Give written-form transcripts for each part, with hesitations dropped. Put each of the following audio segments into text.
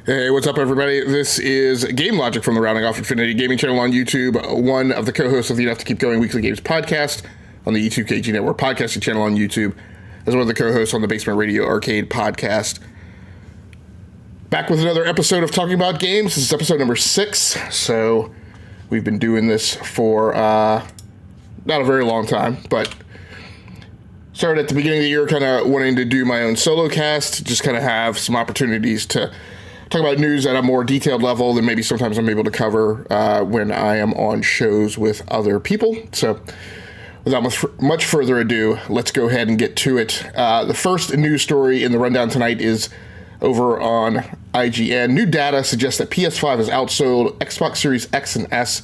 Hey, what's up, everybody? This is Game Logic from the Rounding Off Infinity Gaming channel on YouTube, one of the co-hosts of the Enough to Keep Going Weekly Games podcast on the E2KG Network podcasting channel on YouTube, as one of the co-hosts on the Basement Radio Arcade podcast. Back with another episode of Talking About Games. This is episode number 6, so we've been doing this for not a very long time, but started at the beginning of the year kind of wanting to do my own solo cast, just kind of have some opportunities to talk about news at a more detailed level than maybe sometimes I'm able to cover when I am on shows with other people. So without much further ado, let's go ahead and get to it. The first news story in the rundown tonight is over on IGN. New data suggests that PS5 has outsold Xbox Series X and S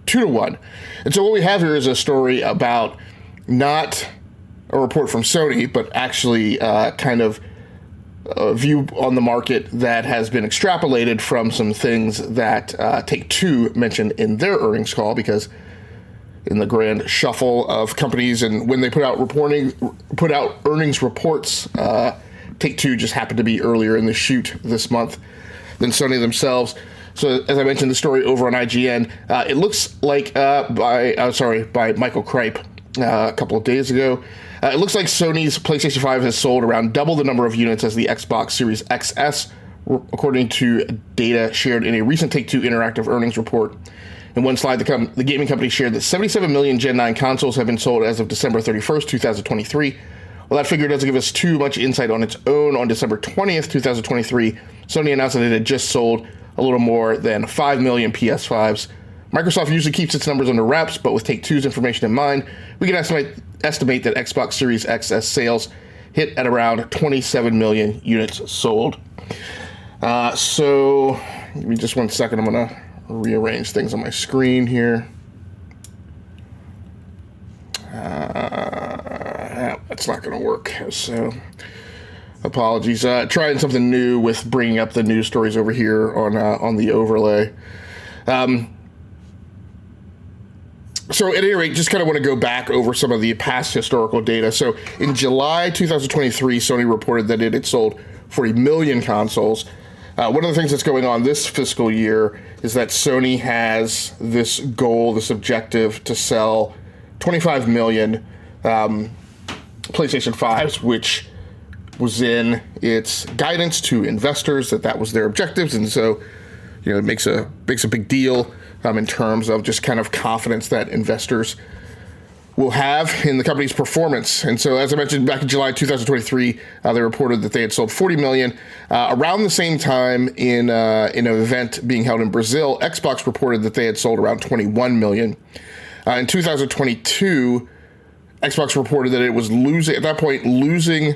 2-1. And so what we have here is a story about not a report from Sony, but actually kind of a view on the market that has been extrapolated from some things that Take-Two mentioned in their earnings call, because in the grand shuffle of companies and when they put out earnings reports, Take-Two just happened to be earlier in the shoot this month than Sony themselves. So as I mentioned, the story over on IGN, it looks like by Michael Kripe a couple of days ago. It looks like Sony's PlayStation 5 has sold around double the number of units as the Xbox Series XS, according to data shared in a recent Take-Two Interactive earnings report. In one slide, the gaming company shared that 77 million Gen 9 consoles have been sold as of December 31st, 2023. While that figure doesn't give us too much insight on its own, on December 20th, 2023, Sony announced that it had just sold a little more than 5 million PS5s. Microsoft usually keeps its numbers under wraps, but with Take-Two's information in mind, we can estimate that Xbox Series XS sales hit at around 27 million units sold. So, give me just 1 second. I'm going to rearrange things on my screen here. That's not going to work. So, apologies. Trying something new with bringing up the news stories over here on the overlay. So at any rate, just kind of want to go back over some of the past historical data. So in July 2023, Sony reported that it had sold 40 million consoles. One of the things that's going on this fiscal year is that Sony has this goal, this objective to sell 25 million PlayStation 5s, which was in its guidance to investors that was their objectives. And so, you know, it makes a big deal in terms of just kind of confidence that investors will have in the company's performance. And so, as I mentioned, back in July 2023, they reported that they had sold 40 million. Around the same time, in an event being held in Brazil, Xbox reported that they had sold around 21 million. In 2022, Xbox reported that it was losing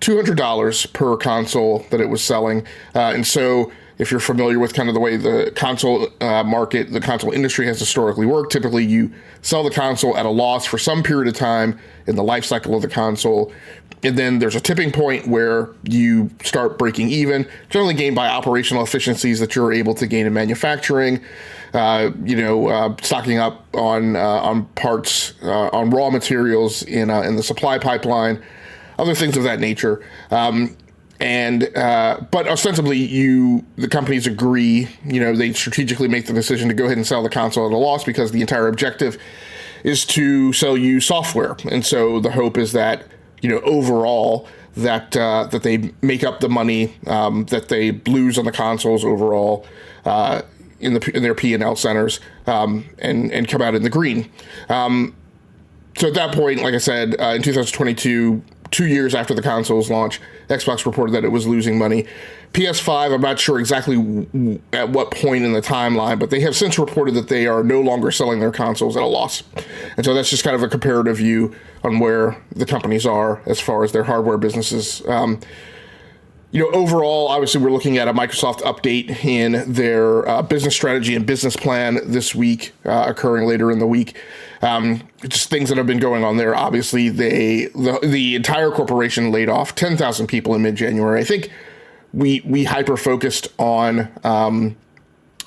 $200 per console that it was selling. And so, if you're familiar with kind of the way the console market, the console industry has historically worked, typically you sell the console at a loss for some period of time in the life cycle of the console. And then there's a tipping point where you start breaking even, generally gained by operational efficiencies that you're able to gain in manufacturing, stocking up on parts, on raw materials in the supply pipeline, other things of that nature. But ostensibly, the companies agree, they strategically make the decision to go ahead and sell the console at a loss because the entire objective is to sell you software. And so the hope is that, overall, that they make up the money that they lose on the consoles overall in their P&L centers and come out in the green. So at that point, like I said, in 2022, 2 years after the console's launch, Xbox reported that it was losing money. PS5, I'm not sure exactly at what point in the timeline, but they have since reported that they are no longer selling their consoles at a loss. And so that's just kind of a comparative view on where the companies are as far as their hardware businesses. Overall, obviously, we're looking at a Microsoft update in their business strategy and business plan this week, occurring later in the week. Just things that have been going on there. Obviously, the entire corporation laid off 10,000 people in mid-January. I think we hyper focused on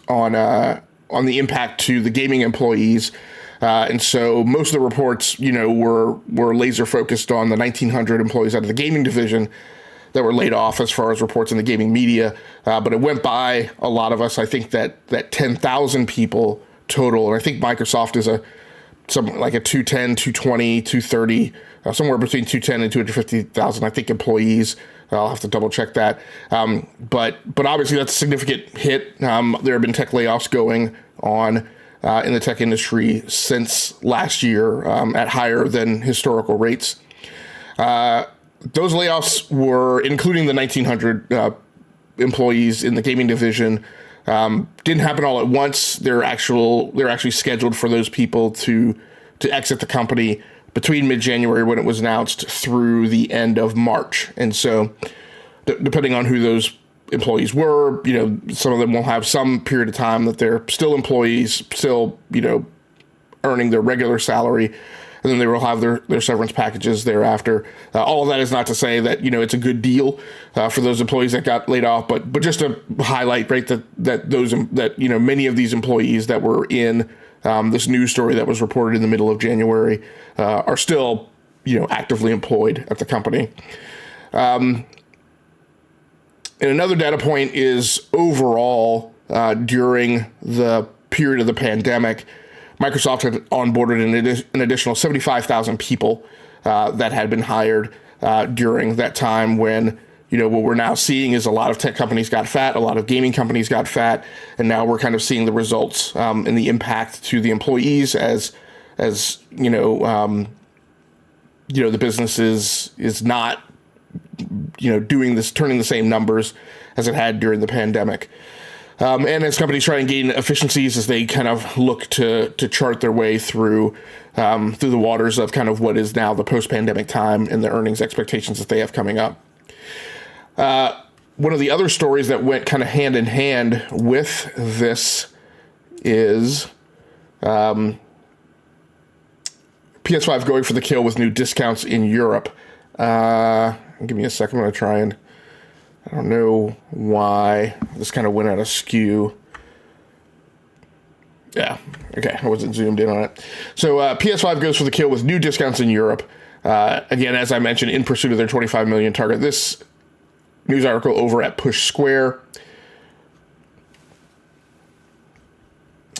the impact to the gaming employees. And so most of the reports, were laser focused on the 1,900 employees out of the gaming division that were laid off as far as reports in the gaming media, but it went by a lot of us. I think that 10,000 people total, and I think Microsoft is something like a 210, 220, 230, somewhere between 210 and 250,000, I think, employees. I'll have to double check that. But obviously that's a significant hit. There have been tech layoffs going on in the tech industry since last year at higher than historical rates. Those layoffs were including the 1,900 employees in the gaming division. Didn't happen all at once. They're actually scheduled for those people to exit the company between mid-January, when it was announced, through the end of March. And so depending on who those employees were, some of them will have some period of time that they're still employees, still, earning their regular salary, and then they will have their severance packages thereafter. All of that is not to say that, it's a good deal for those employees that got laid off, but just to highlight, right, that many of these employees that were in this news story that was reported in the middle of January are still, actively employed at the company. And another data point is overall, during the period of the pandemic, Microsoft had onboarded an additional 75,000 people that had been hired during that time when, what we're now seeing is a lot of tech companies got fat, a lot of gaming companies got fat, and now we're kind of seeing the results and the impact to the employees as the business is not, doing this, turning the same numbers as it had during the pandemic. And as companies try and gain efficiencies as they kind of look to chart their way through the waters of kind of what is now the post-pandemic time and the earnings expectations that they have coming up. One of the other stories that went kind of hand in hand with this is PS5 going for the kill with new discounts in Europe. Give me a second. I'm going to try and... I don't know why this kind of went out of skew. Yeah, okay, I wasn't zoomed in on it. So PS5 goes for the kill with new discounts in Europe. Again, as I mentioned, in pursuit of their 25 million target. This news article over at Push Square.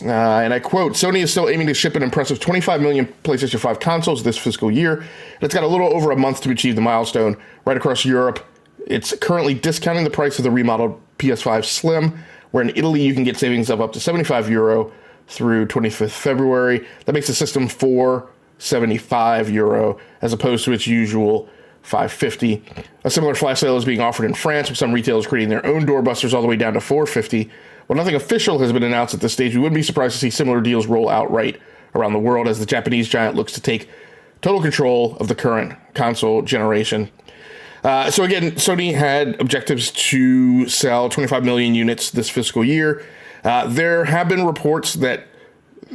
And I quote, Sony is still aiming to ship an impressive 25 million PlayStation 5 consoles this fiscal year. And it's got a little over a month to achieve the milestone. Right across Europe, it's currently discounting the price of the remodeled PS5 Slim, where in Italy you can get savings of up to €75 through 25th February. That makes the system €475 as opposed to its usual $550. A similar flash sale is being offered in France, with some retailers creating their own doorbusters all the way down to $450. While nothing official has been announced at this stage, we wouldn't be surprised to see similar deals roll out right around the world as the Japanese giant looks to take total control of the current console generation. So again, Sony had objectives to sell 25 million units this fiscal year. There have been reports that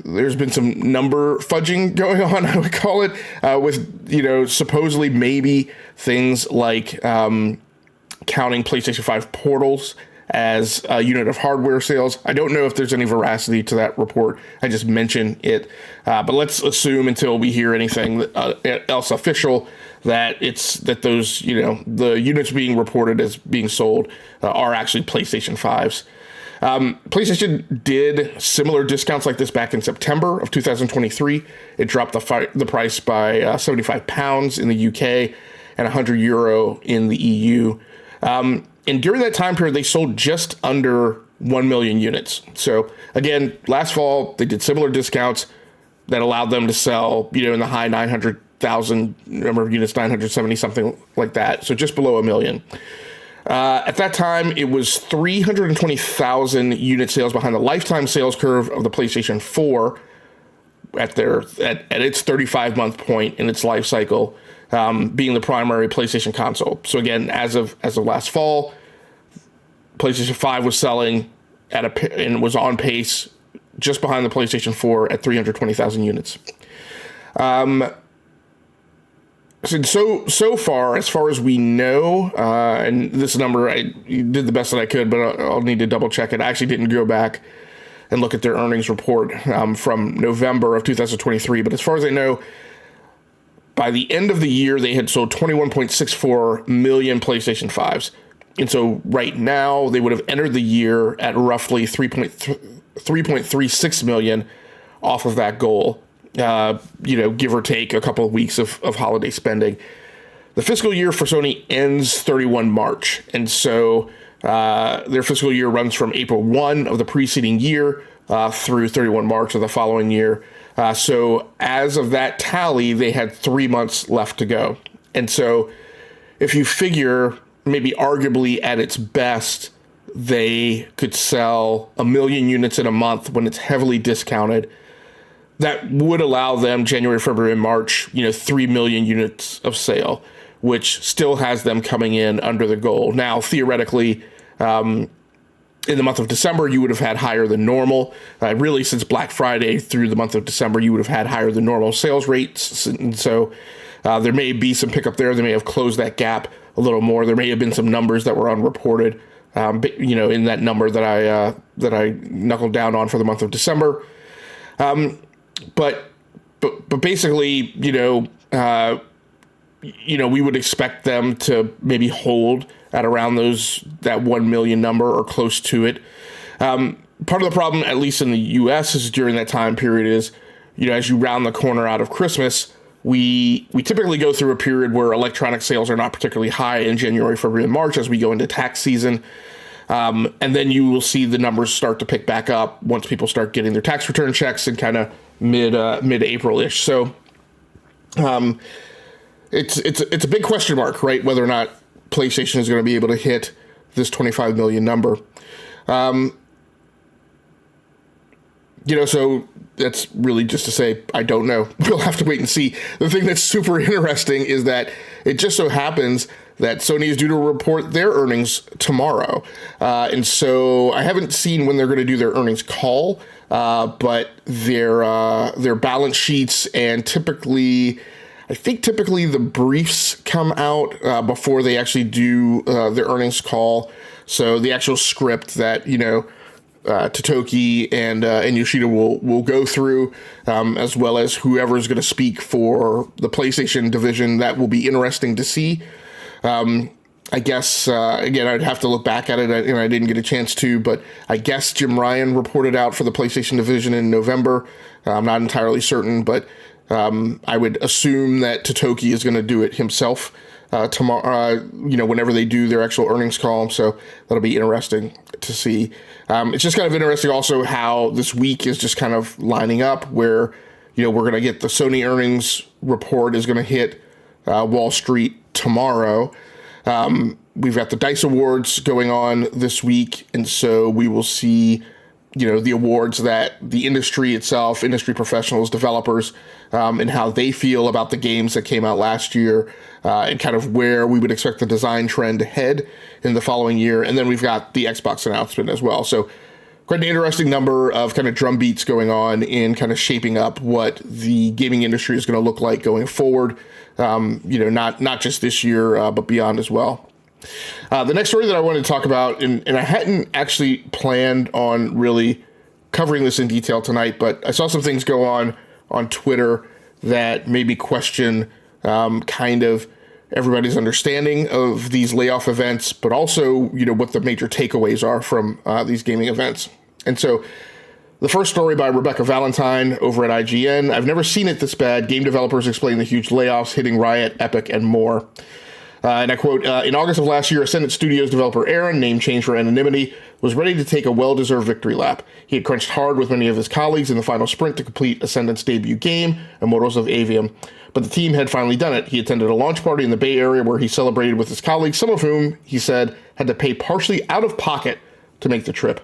there's been some number fudging going on, I would call it, with, supposedly maybe things like counting PlayStation 5 portals as a unit of hardware sales. I don't know if there's any veracity to that report. I just mentioned it. But let's assume until we hear anything else official that those, the units being reported as being sold are actually PlayStation 5s. PlayStation did similar discounts like this back in September of 2023. It dropped the price by £75 in the UK and €100 in the EU. And during that time period, they sold just under 1 million units. So again, last fall, they did similar discounts that allowed them to sell, in the high 900,000 number of units, 970, something like that. So just below 1 million. At that time, it was 320,000 unit sales behind the lifetime sales curve of the PlayStation 4 at its 35-month point in its life cycle, being the primary PlayStation console. So again, as of last fall, PlayStation 5 was selling and was on pace just behind the PlayStation 4 at 320,000 units. So far as we know, and this number, I did the best that I could, but I'll need to double check it. I actually didn't go back and look at their earnings report from November of 2023. But as far as I know, by the end of the year, they had sold 21.64 million PlayStation 5s. And so right now, they would have entered the year at roughly 3.36 million off of that goal, give or take a couple of weeks of holiday spending. The fiscal year for Sony ends 31 March. And so their fiscal year runs from April 1 of the preceding year through 31 March of the following year. So as of that tally, they had 3 months left to go. And so if you figure maybe arguably at its best, they could sell 1 million units in a month when it's heavily discounted, that would allow them January, February, and March, 3 million units of sale, which still has them coming in under the goal. Now, theoretically, in the month of December, you would have had higher than normal. Really, since Black Friday through the month of December, you would have had higher than normal sales rates. And so there may be some pickup there. They may have closed that gap a little more. There may have been some numbers that were unreported, in that number that I knuckled down on for the month of December. But basically, we would expect them to maybe hold at around that 1 million number or close to it. Part of the problem, at least in the U.S., is during that time period is, as you round the corner out of Christmas, we typically go through a period where electronic sales are not particularly high in January, February, and March as we go into tax season. And then you will see the numbers start to pick back up once people start getting their tax return checks in kind of mid-April-ish. So it's a big question mark, right? Whether or not PlayStation is going to be able to hit this 25 million number. So that's really just to say, I don't know. We'll have to wait and see. The thing that's super interesting is that it just so happens that Sony is due to report their earnings tomorrow. And so I haven't seen when they're going to do their earnings call, but their balance sheets and typically the briefs come out before they actually do their earnings call. So the actual script that, Totoki and Yoshida will go through, as well as whoever is going to speak for the PlayStation division, that will be interesting to see. I guess, again, I'd have to look back at it, and I didn't get a chance to, but I guess Jim Ryan reported out for the PlayStation division in November. I'm not entirely certain, but I would assume that Totoki is going to do it himself tomorrow, whenever they do their actual earnings call. So that'll be interesting to see. It's just kind of interesting also how this week is just kind of lining up where, we're going to get the Sony earnings report is going to hit Wall Street tomorrow. We've got the DICE Awards going on this week, and so we will see, the awards that the industry itself, industry professionals, developers, and how they feel about the games that came out last year, and kind of where we would expect the design trend to head in the following year. And then we've got the Xbox announcement as well. So quite an interesting number of kind of drum beats going on in kind of shaping up what the gaming industry is going to look like going forward. Not just this year, but beyond as well. The next story that I wanted to talk about, and I hadn't actually planned on really covering this in detail tonight, but I saw some things go on Twitter that made me question kind of everybody's understanding of these layoff events, but also, what the major takeaways are from these gaming events. And so the first story by Rebecca Valentine over at IGN, I've never seen it this bad. Game developers explain the huge layoffs hitting Riot, Epic, and more. And I quote, in August of last year, Ascendant Studios developer Aaron, name changed for anonymity, was ready to take a well-deserved victory lap. He had crunched hard with many of his colleagues in the final sprint to complete Ascendant's debut game, Immortals of Avium. But the team had finally done it. He attended a launch party in the Bay Area where he celebrated with his colleagues, some of whom, he said, had to pay partially out of pocket to make the trip.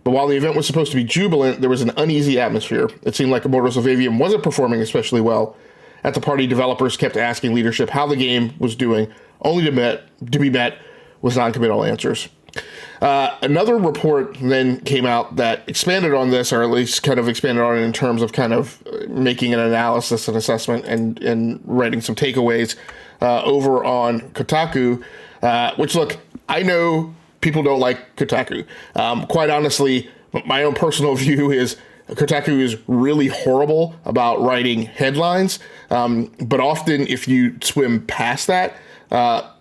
But while the event was supposed to be jubilant, there was an uneasy atmosphere. It seemed like Immortals of Avium wasn't performing especially well. At the party, developers kept asking leadership how the game was doing, only to be met with non-committal answers. Another report then came out that expanded on this, or at least kind of expanded on it in terms of kind of making an analysis and assessment and writing some takeaways over on Kotaku, which, look, I know people don't like Kotaku. Quite honestly, my own personal view is Kotaku is really horrible about writing headlines, but often if you swim past that,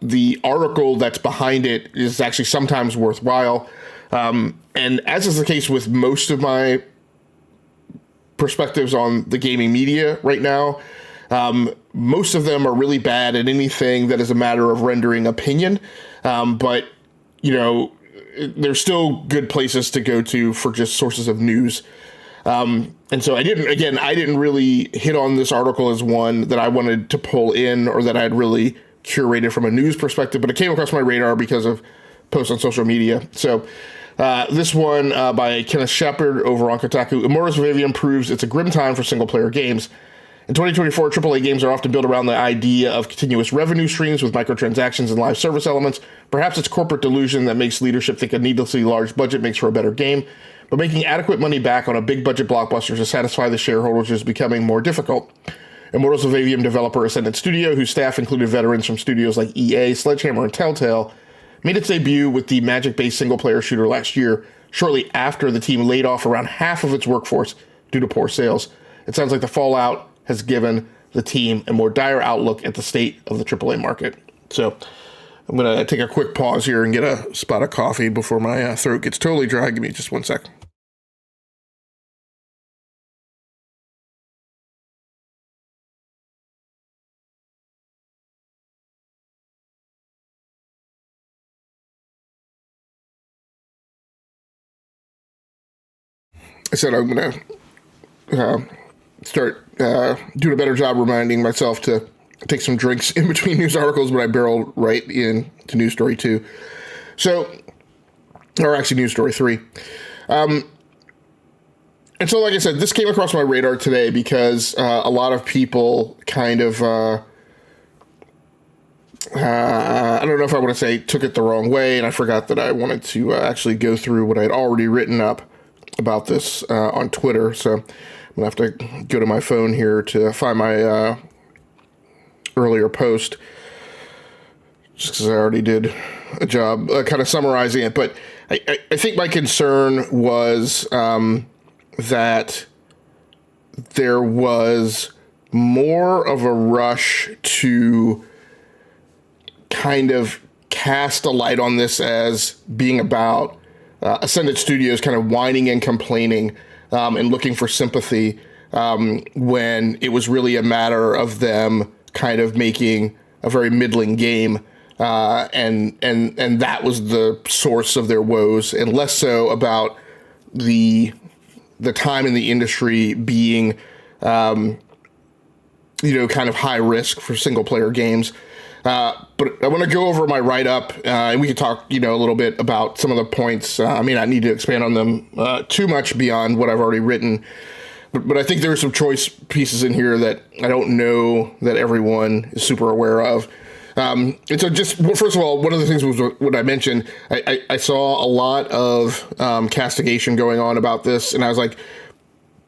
the article that's behind it is actually sometimes worthwhile. And as is the case with most of my perspectives on the gaming media right now, most of them are really bad at anything that is a matter of rendering opinion. But, there's still good places to go to for just sources of news. And so I didn't really hit on this article as one that I wanted to pull in or that I had really curated from a news perspective, but it came across my radar because of posts on social media. So this one by Kenneth Shepard over on Kotaku. Immortals of Aveum proves it's a grim time for single-player games. In 2024, AAA games are often built around the idea of continuous revenue streams with microtransactions and live service elements. Perhaps it's corporate delusion that makes leadership think a needlessly large budget makes for a better game, but making adequate money back on a big-budget blockbuster to satisfy the shareholders is becoming more difficult. Immortals of Aveum developer Ascendant Studio, whose staff included veterans from studios like EA, Sledgehammer, and Telltale, made its debut with the magic-based single-player shooter last year, shortly after the team laid off around half of its workforce due to poor sales. It sounds like the fallout has given the team a more dire outlook at the state of the AAA market. So I'm going to take a quick pause here and get a spot of coffee before my throat gets totally dry. Give me just 1 sec. I said I'm going to start doing a better job reminding myself to take some drinks in between news articles, but I barreled right into news story 2. Or actually news story 3. And so, like I said, this came across my radar today because a lot of people kind of, I don't know if I want to say took it the wrong way, and I forgot that I wanted to actually go through what I had already written up about this on Twitter. So I'm going to have to go to my phone here to find my earlier post, just because I already did a job kind of summarizing it. But I think my concern was that there was more of a rush to kind of cast a light on this as being about Ascendant Studios kind of whining and complaining and looking for sympathy when it was really a matter of them kind of making a very middling game, and that was the source of their woes, and less so about the time in the industry being, kind of high risk for single player games. But I want to go over my write-up, and we can talk, a little bit about some of the points. I may not need to expand on them too much beyond what I've already written. But I think there are some choice pieces in here that I don't know that everyone is super aware of. And so first of all, one of the things was what I mentioned. I saw a lot of castigation going on about this, and I was like,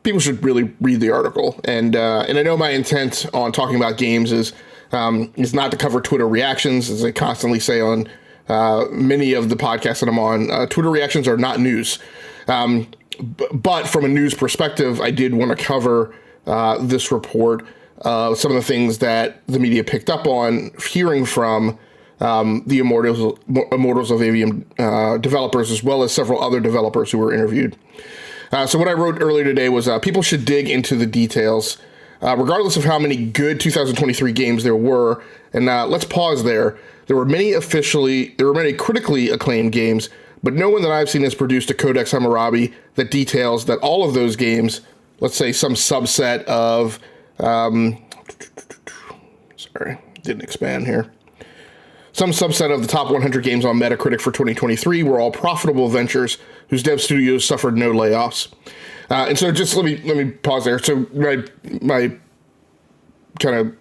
people should really read the article. And I know my intent on talking about games is not to cover Twitter reactions, as I constantly say on many of the podcasts that I'm on. Twitter reactions are not news. But from a news perspective, I did want to cover this report, some of the things that the media picked up on, hearing from the Immortals of Aveum developers, as well as several other developers who were interviewed. So what I wrote earlier today was people should dig into the details, regardless of how many good 2023 games there were. And let's pause there. There were many critically acclaimed games, but no one that I've seen has produced a Codex Hammurabi that details that all of those games, let's say some subset of, didn't expand here. Some subset of the top 100 games on Metacritic for 2023 were all profitable ventures whose dev studios suffered no layoffs. And so just let me pause there. So my kind of,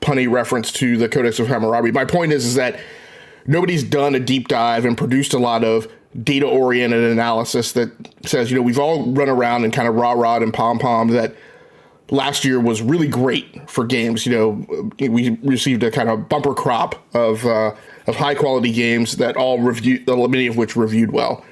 punny reference to the Codex of Hammurabi. My point is that nobody's done a deep dive and produced a lot of data-oriented analysis that says, we've all run around and kind of rah-rahed and pom-pom that last year was really great for games. We received a kind of bumper crop of high-quality games that many of which reviewed well.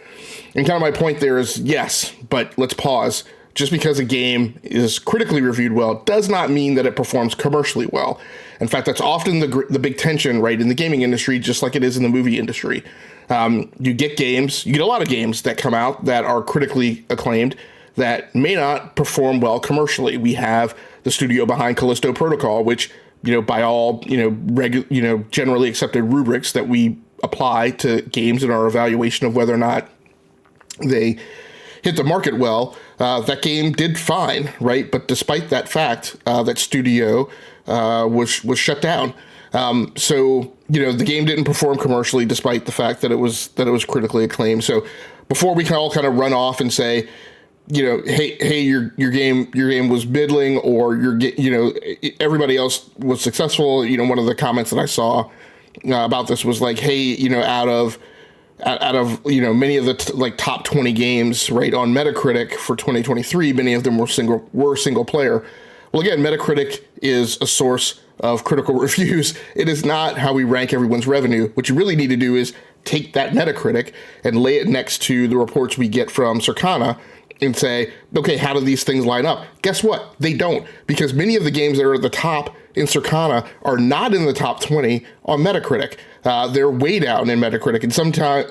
And kind of my point there is, yes, but let's pause. just because a game is critically reviewed well does not mean that it performs commercially well. In fact, that's often the big tension, right, in the gaming industry, just like it is in the movie industry. You get a lot of games that come out that are critically acclaimed that may not perform well commercially. We have the studio behind Callisto Protocol, which, by all, generally accepted rubrics that we apply to games in our evaluation of whether or not they hit the market well, that game did fine, right? But despite that fact, that studio was shut down. So the game didn't perform commercially, despite the fact that it was critically acclaimed. So before we can all kind of run off and say, hey, your game was middling, or everybody else was successful. One of the comments that I saw about this was like, hey, out of many of the top 20 games, right, on Metacritic for 2023, many of them were single player. Well, again, Metacritic is a source of critical reviews. It is not how we rank everyone's revenue. What you really need to do is take that Metacritic and lay it next to the reports we get from Circana and say, okay, how do these things line up? Guess what? They don't, because many of the games that are at the top in Circana are not in the top 20 on Metacritic. They're way down in Metacritic. In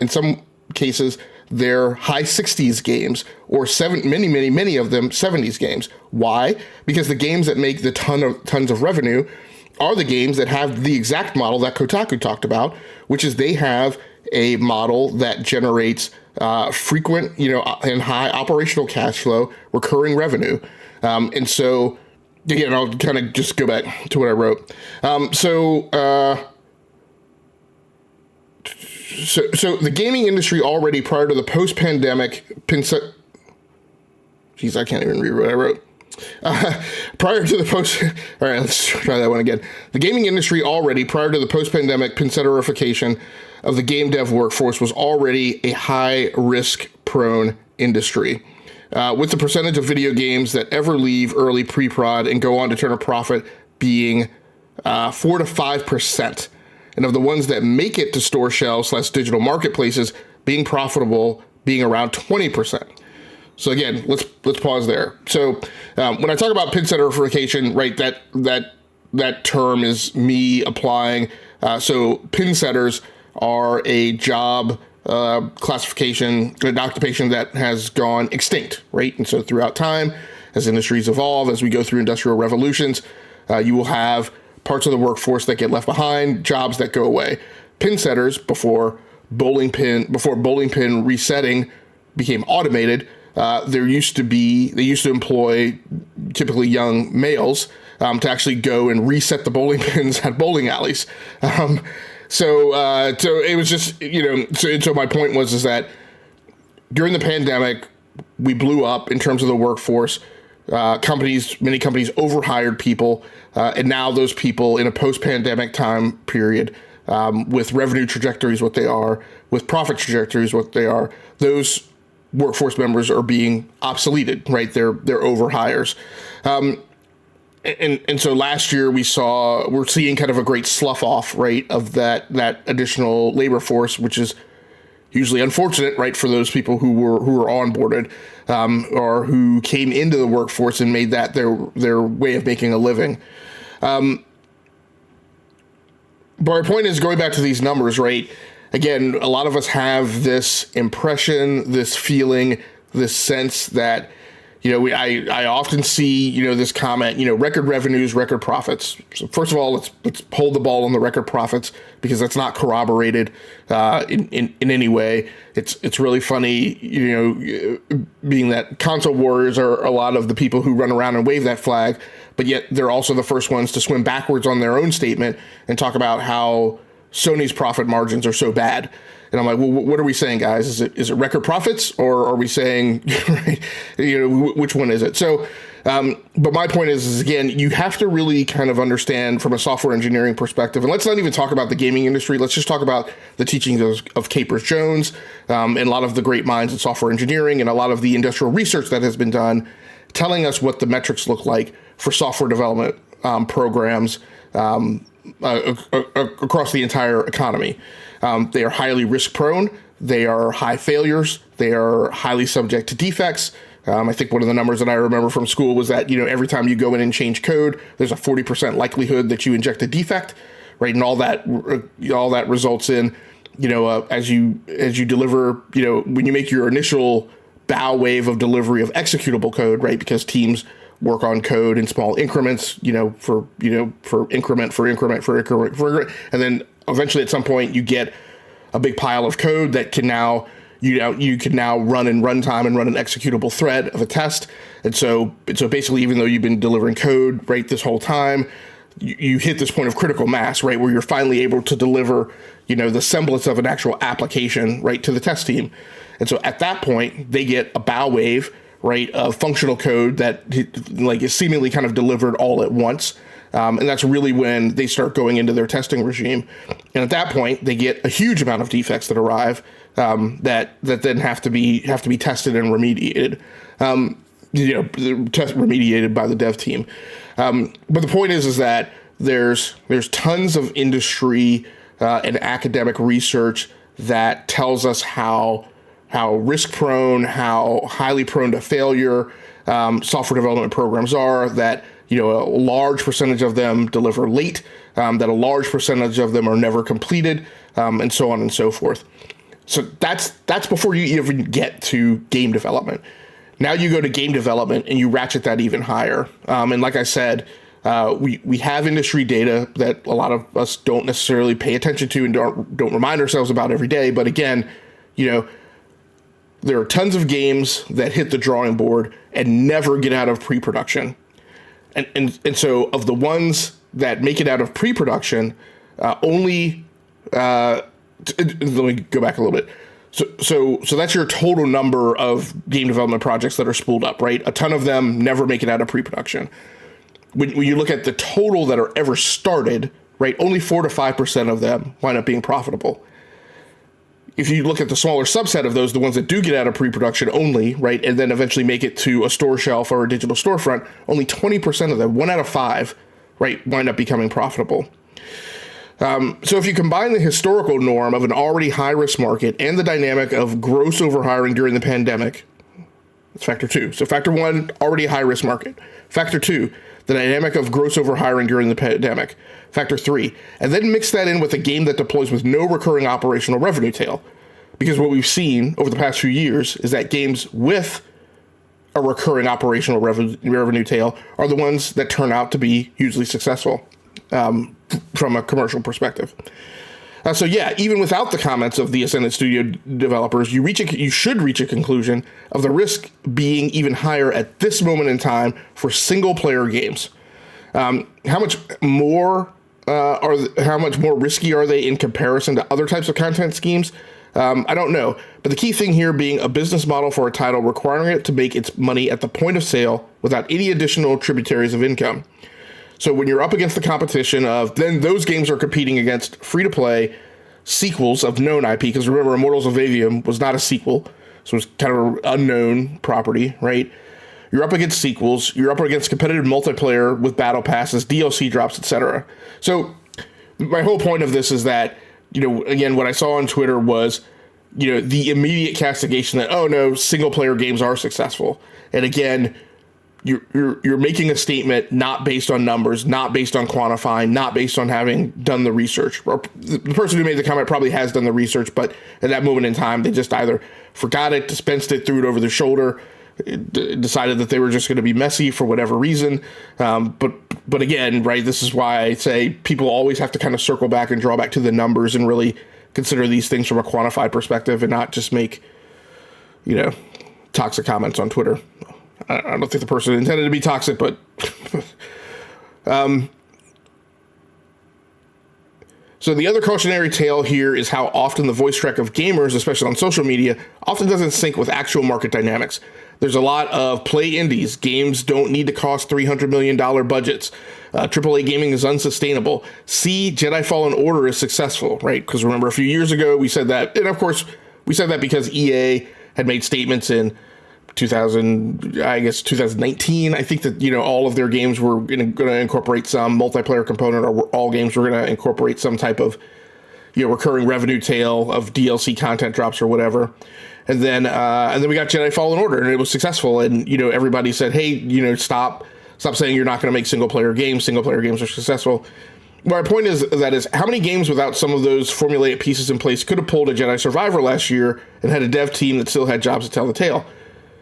some cases, they're high 60s games, or many of them 70s games. Why? Because the games that make the tons of revenue are the games that have the exact model that Kotaku talked about, which is they have a model that generates frequent, and high operational cash flow, recurring revenue. And so, again, I'll kind of just go back to what I wrote. So the gaming industry already, prior to the post-pandemic, I can't even read what I wrote. Prior to the all right, let's try that one again. The gaming industry already, prior to the post-pandemic pinsetterification of the game dev workforce, was already a high-risk prone industry. With the percentage of video games that ever leave early pre-prod and go on to turn a profit being 4 to 5%. And of the ones that make it to store shelves / digital marketplaces being profitable being around 20%. So again, let's pause there. So when I talk about pinsetterification, right, that term is me applying. So pin setters are a job classification, an occupation that has gone extinct, right? And so throughout time, as industries evolve, as we go through industrial revolutions, you will have parts of the workforce that get left behind, jobs that go away. Pin setters, before bowling pin resetting became automated, they used to employ typically young males to actually go and reset the bowling pins at bowling alleys. So it was just, so my point was that during the pandemic, we blew up in terms of the workforce. Many companies overhired people, and now those people in a post-pandemic time period, with revenue trajectories what they are, with profit trajectories what they are, those workforce members are being obsoleted, right? They're overhires. And so last year we're seeing kind of a great slough off, right, of that additional labor force, which is hugely unfortunate, right, for those people who were onboarded, or who came into the workforce and made that their way of making a living. But my point is, going back to these numbers, right? Again, a lot of us have this impression, this feeling, this sense that, I often see, this comment, record revenues, record profits. So first of all, let's hold the ball on the record profits, because that's not corroborated in any way. It's really funny, being that console warriors are a lot of the people who run around and wave that flag, but yet they're also the first ones to swim backwards on their own statement and talk about how Sony's profit margins are so bad. And I'm like, well, what are we saying, guys? Is it record profits, or are we saying, right, which one is it? So, but my point is again, you have to really kind of understand from a software engineering perspective, and let's not even talk about the gaming industry. Let's just talk about the teachings of Capers Jones, and a lot of the great minds in software engineering, and a lot of the industrial research that has been done, telling us what the metrics look like for software development programs across the entire economy. They are highly risk prone. They are high failures. They are highly subject to defects. I think one of the numbers that I remember from school was that, every time you go in and change code, there's a 40% likelihood that you inject a defect, right? And all that results in, as you deliver, when you make your initial bow wave of delivery of executable code, right? Because teams work on code in small increments, for increment, and then eventually at some point you get a big pile of code that can now you can now run in runtime and run an executable thread of a test. And so basically, even though you've been delivering code right this whole time, you hit this point of critical mass, right, where you're finally able to deliver, the semblance of an actual application, right, to the test team. And so at that point, they get a bow wave, right, of functional code that is seemingly kind of delivered all at once. And that's really when they start going into their testing regime. And at that point, they get a huge amount of defects that arrive that then have to be tested and remediated. Remediated by the dev team. But the point is that there's tons of industry and academic research that tells us how risk prone, how highly prone to failure software development programs are, that a large percentage of them deliver late, that a large percentage of them are never completed, and so on and so forth. So that's before you even get to game development. Now you go to game development and you ratchet that even higher. And like I said, we have industry data that a lot of us don't necessarily pay attention to and don't remind ourselves about every day. But again, there are tons of games that hit the drawing board and never get out of pre-production. And so of the ones that make it out of pre-production, let me go back a little bit. So that's your total number of game development projects that are spooled up, right? A ton of them never make it out of pre-production. When you look at the total that are ever started, right, only 4 to 5% of them wind up being profitable. If you look at the smaller subset of those, the ones that do get out of pre-production only, right, and then eventually make it to a store shelf or a digital storefront, only 20% of them, 1 out of 5, right, wind up becoming profitable. So if you combine the historical norm of an already high-risk market and the dynamic of gross overhiring during the pandemic, that's factor 2. So factor 1, already high-risk market. Factor 2, the dynamic of gross overhiring during the pandemic. Factor 3, and then mix that in with a game that deploys with no recurring operational revenue tail. Because what we've seen over the past few years is that games with a recurring operational revenue tail are the ones that turn out to be hugely successful. From a commercial perspective. So yeah, even without the comments of the Ascendant Studio developers, you should reach a conclusion of the risk being even higher at this moment in time for single player games. How much more risky are they in comparison to other types of content schemes? I don't know, but the key thing here being a business model for a title requiring it to make its money at the point of sale without any additional tributaries of income. So when you're up against the competition of, then those games are competing against free-to-play sequels of known IP, because remember, Immortals of Aveum was not a sequel, so it's kind of an unknown property, right? You're up against sequels, you're up against competitive multiplayer with battle passes, DLC drops, etc. So my whole point of this is that, again, what I saw on Twitter was, the immediate castigation that, oh no, single-player games are successful. And again, you're making a statement not based on numbers, not based on quantifying, not based on having done the research. Or the person who made the comment probably has done the research, but at that moment in time, they just either forgot it, dispensed it, threw it over their shoulder, decided that they were just going to be messy for whatever reason. But again, right, this is why I say people always have to kind of circle back and draw back to the numbers and really consider these things from a quantified perspective and not just make, toxic comments on Twitter. I don't think the person intended to be toxic, but so the other cautionary tale here is how often the voice track of gamers, especially on social media, often doesn't sync with actual market dynamics. There's a lot of play indies. Games don't need to cost $300 million budgets. AAA gaming is unsustainable. See, Jedi Fallen Order is successful, right? Because remember, a few years ago, we said that. And of course, we said that because EA had made statements in 2019, I think that, all of their games were going to incorporate some multiplayer component, or all games were going to incorporate some type of, recurring revenue tail of DLC content drops or whatever. And then we got Jedi Fallen Order, and it was successful. And, everybody said, hey, stop saying you're not going to make single player games. Single player games are successful. My point is how many games without some of those formulaic pieces in place could have pulled a Jedi Survivor last year and had a dev team that still had jobs to tell the tale?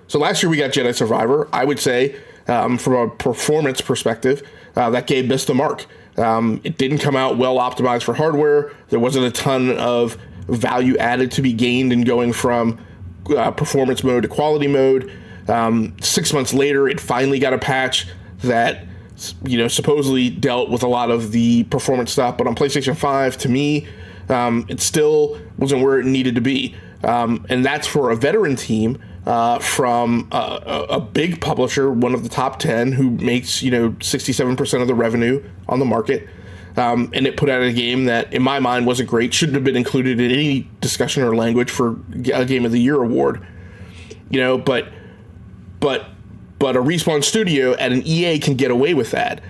So last year we got Jedi Survivor. I would say, from a performance perspective, that game missed the mark. It didn't come out well optimized for hardware. There wasn't a ton of value added to be gained in going from performance mode to quality mode. 6 months later, it finally got a patch that supposedly dealt with a lot of the performance stuff, but on PlayStation 5, to me, it still wasn't where it needed to be. And that's for a veteran team from a big publisher, one of the top 10, who makes 67% of the revenue on the market. And it put out a game that, in my mind, wasn't great, shouldn't have been included in any discussion or language for a Game of the Year award. But a Respawn studio at an EA can get away with that.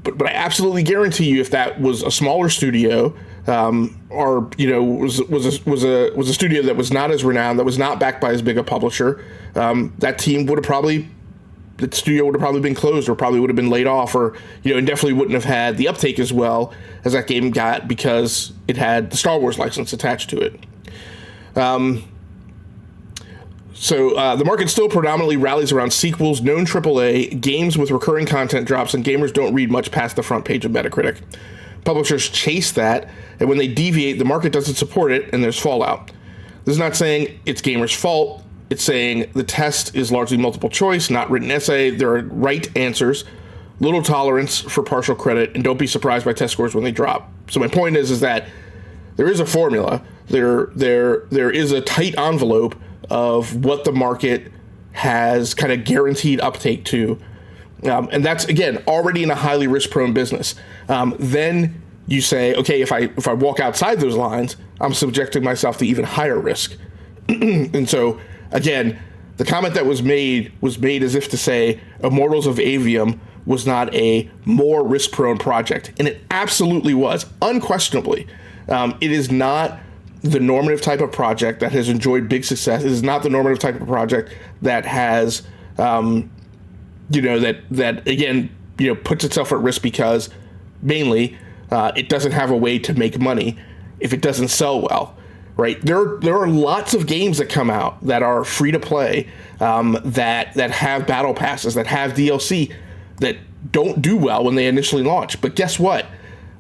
But I absolutely guarantee you, if that was a smaller studio, or was a studio that was not as renowned, that was not backed by as big a publisher, that studio would have probably been closed, or probably would have been laid off, or and definitely wouldn't have had the uptake as well as that game got, because it had the Star Wars license attached to it. So the market still predominantly rallies around sequels, known AAA, games with recurring content drops, and gamers don't read much past the front page of Metacritic. Publishers chase that, and when they deviate, the market doesn't support it, and there's fallout. This is not saying it's gamers' fault. It's saying the test is largely multiple choice, not written essay. There are right answers, little tolerance for partial credit, and don't be surprised by test scores when they drop. So my point is that there is a formula. There is a tight envelope of what the market has kind of guaranteed uptake to. And that's, again, already in a highly risk-prone business. Then you say, okay, if I walk outside those lines, I'm subjecting myself to even higher risk. And so, again, the comment that was made as if to say Immortals of Avium was not a more risk-prone project. And it absolutely was, unquestionably. It is not the normative type of project that has enjoyed big success. It is not the normative type of project that has, that again, puts itself at risk because mainly it doesn't have a way to make money if it doesn't sell well, right? There are lots of games that come out that are free to play, that have battle passes, that have DLC, that don't do well when they initially launch. But guess what?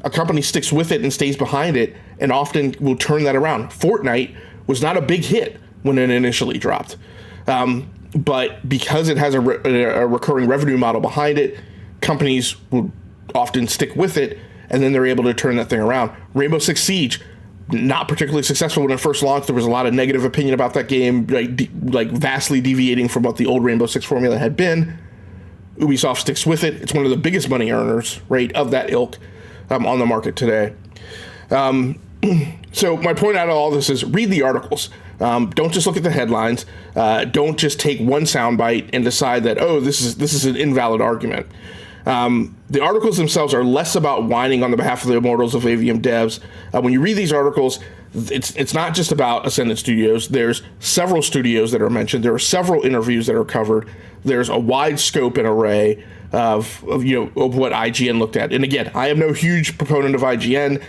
A company sticks with it and stays behind it, and often will turn that around. Fortnite was not a big hit when it initially dropped. But because it has a recurring revenue model behind it, companies will often stick with it, and then they're able to turn that thing around. Rainbow Six Siege, not particularly successful when it first launched. There was a lot of negative opinion about that game, like vastly deviating from what the old Rainbow Six formula had been. Ubisoft sticks with it. It's one of the biggest money earners, right, of that ilk on the market today. So my point out of all this is read the articles. Don't just look at the headlines. Don't just take one soundbite and decide that, this is an invalid argument. The articles themselves are less about whining on the behalf of the Immortals of Avium devs. When you read these articles, it's not just about Ascendant Studios. There's several studios that are mentioned. There are several interviews that are covered. There's a wide scope and array of what IGN looked at. And again, I am no huge proponent of IGN.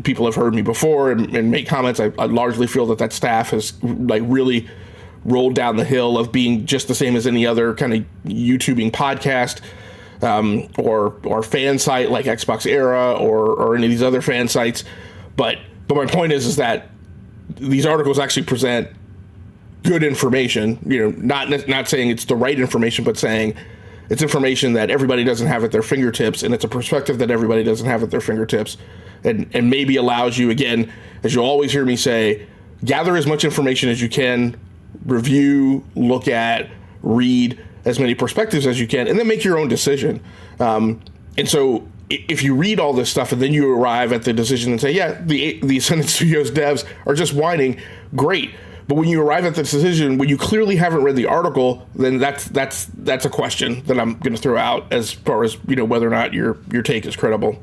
People have heard me before and make comments. I largely feel that staff has really rolled down the hill of being just the same as any other kind of YouTubing podcast, or fan site like Xbox Era or any of these other fan sites. But my point is that these articles actually present good information. Not saying it's the right information, but saying it's information that everybody doesn't have at their fingertips, and it's a perspective that everybody doesn't have at their fingertips, and maybe allows you, again, as you'll always hear me say, gather as much information as you can, review, look at, read as many perspectives as you can, and then make your own decision. And so if you read all this stuff and then you arrive at the decision and say, yeah, the Ascendant Studios devs are just whining, great. But when you arrive at the decision, when you clearly haven't read the article, then that's a question that I'm going to throw out as far as whether or not your take is credible.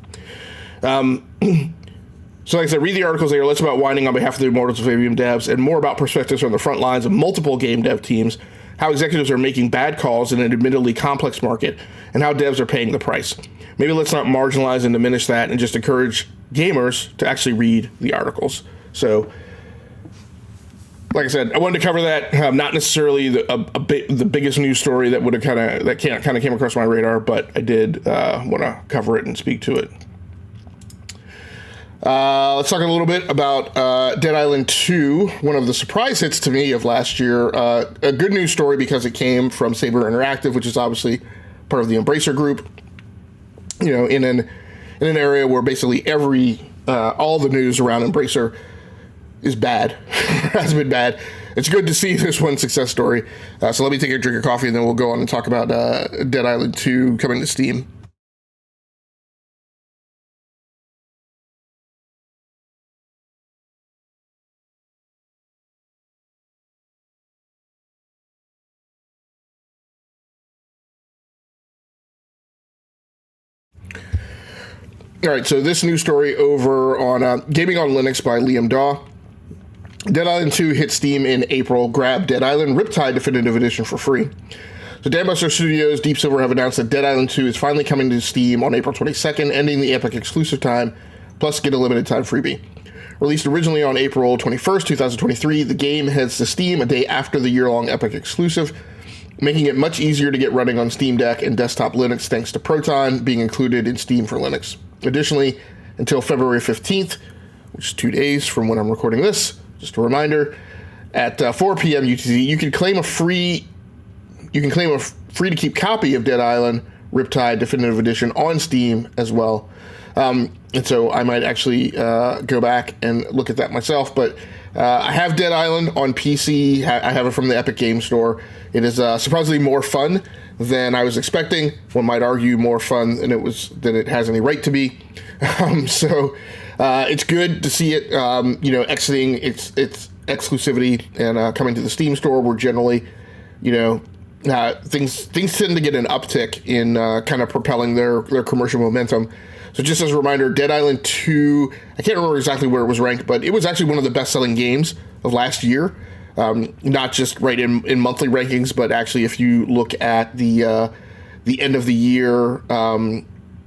So So like I said, read the articles there, less about whining on behalf of the Immortals of Avium devs and more about perspectives from the front lines of multiple game dev teams, how executives are making bad calls in an admittedly complex market, and how devs are paying the price. Maybe let's not marginalize and diminish that and just encourage gamers to actually read the articles. So, like I said, I wanted to cover that. Not necessarily the biggest news story that would have kind of came across my radar, but I did want to cover it and speak to it. Let's talk a little bit about Dead Island 2, one of the surprise hits to me of last year. A good news story because it came from Saber Interactive, which is obviously part of the Embracer Group. You know, in an area where basically all the news around Embracer is bad, has been bad. It's good to see this one success story. So let me take a drink of coffee and then we'll go on and talk about Dead Island 2 coming to Steam. All right, so this news story over on Gaming on Linux by Liam Daw. Dead Island 2 hit Steam in April. Grab Dead Island Riptide Definitive Edition for free. So Dambuster Studios, Deep Silver have announced that Dead Island 2 is finally coming to Steam on April 22nd, ending the Epic exclusive time, plus get a limited time freebie. Released originally on April 21st, 2023, the game heads to Steam a day after the year-long Epic exclusive, making it much easier to get running on Steam Deck and desktop Linux thanks to Proton being included in Steam for Linux. Additionally, until February 15th, which is 2 days from when I'm recording this, just a reminder, at 4 p.m. UTC, you can claim a free to keep copy of Dead Island Riptide Definitive Edition on Steam as well. And so I might actually go back and look at that myself. But I have Dead Island on PC. I have it from the Epic Game Store. It is surprisingly more fun than I was expecting. One might argue more fun than it has any right to be. So it's good to see it, exiting its exclusivity and coming to the Steam store. Where generally, things tend to get an uptick in kind of propelling their commercial momentum. So just as a reminder, Dead Island 2, I can't remember exactly where it was ranked, but it was actually one of the best-selling games of last year. Not just right in monthly rankings, but actually if you look at the end of the year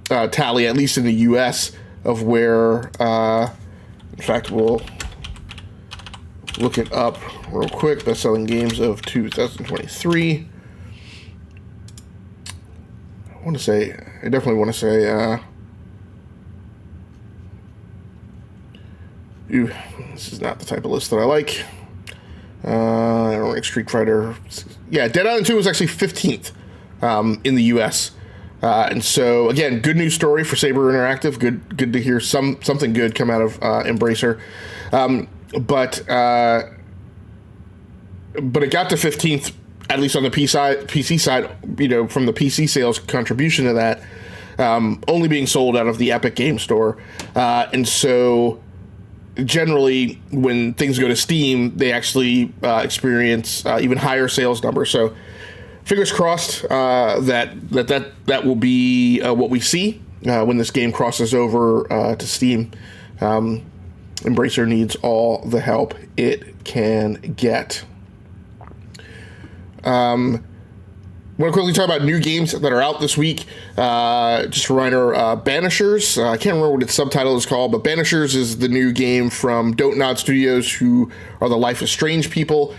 tally, at least in the U.S., of where, in fact, we'll look it up real quick, best-selling games of 2023. I definitely want to say, this is not the type of list that I like. I don't like Street Fighter. Yeah, Dead Island 2 was actually 15th in the U.S. And so, again, good news story for Saber Interactive. Good to hear something good come out of Embracer. But it got to 15th, at least on the PC side, from the PC sales contribution to that, only being sold out of the Epic Game Store. And so generally, when things go to Steam, they actually experience even higher sales numbers. So fingers crossed that will be what we see when this game crosses over to Steam. Embracer needs all the help it can get. I want to quickly talk about new games that are out this week. Just a reminder, Banishers. I can't remember what its subtitle is called, but Banishers is the new game from Don't Nod Studios, who are the Life is Strange people.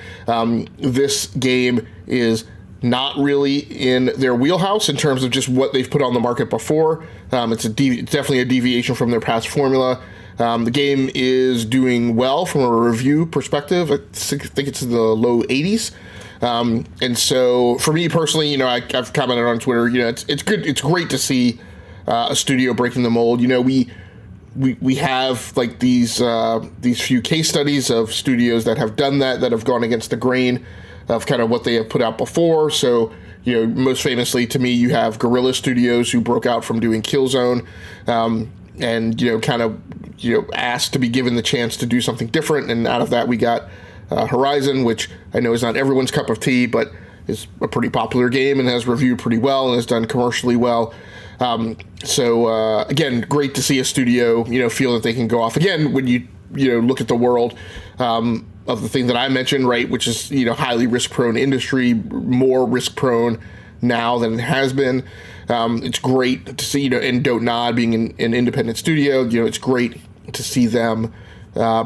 This game is not really in their wheelhouse in terms of just what they've put on the market before. It's definitely a deviation from their past formula. The game is doing well from a review perspective. I think it's in the low 80s. And so for me personally, I've commented on Twitter, it's good. It's great to see a studio breaking the mold. We have like these few case studies of studios that have done that have gone against the grain of kind of what they have put out before. So, most famously to me, you have Guerrilla Studios, who broke out from doing Killzone, and, kind of, asked to be given the chance to do something different. And out of that, we got Horizon, which I know is not everyone's cup of tea, but is a pretty popular game and has reviewed pretty well and has done commercially well. Again, great to see a studio, feel that they can go off again when you look at the world of the thing that I mentioned, right, which is, highly risk-prone industry, more risk-prone now than it has been. It's great to see, and Don't Nod being an independent studio, it's great to see them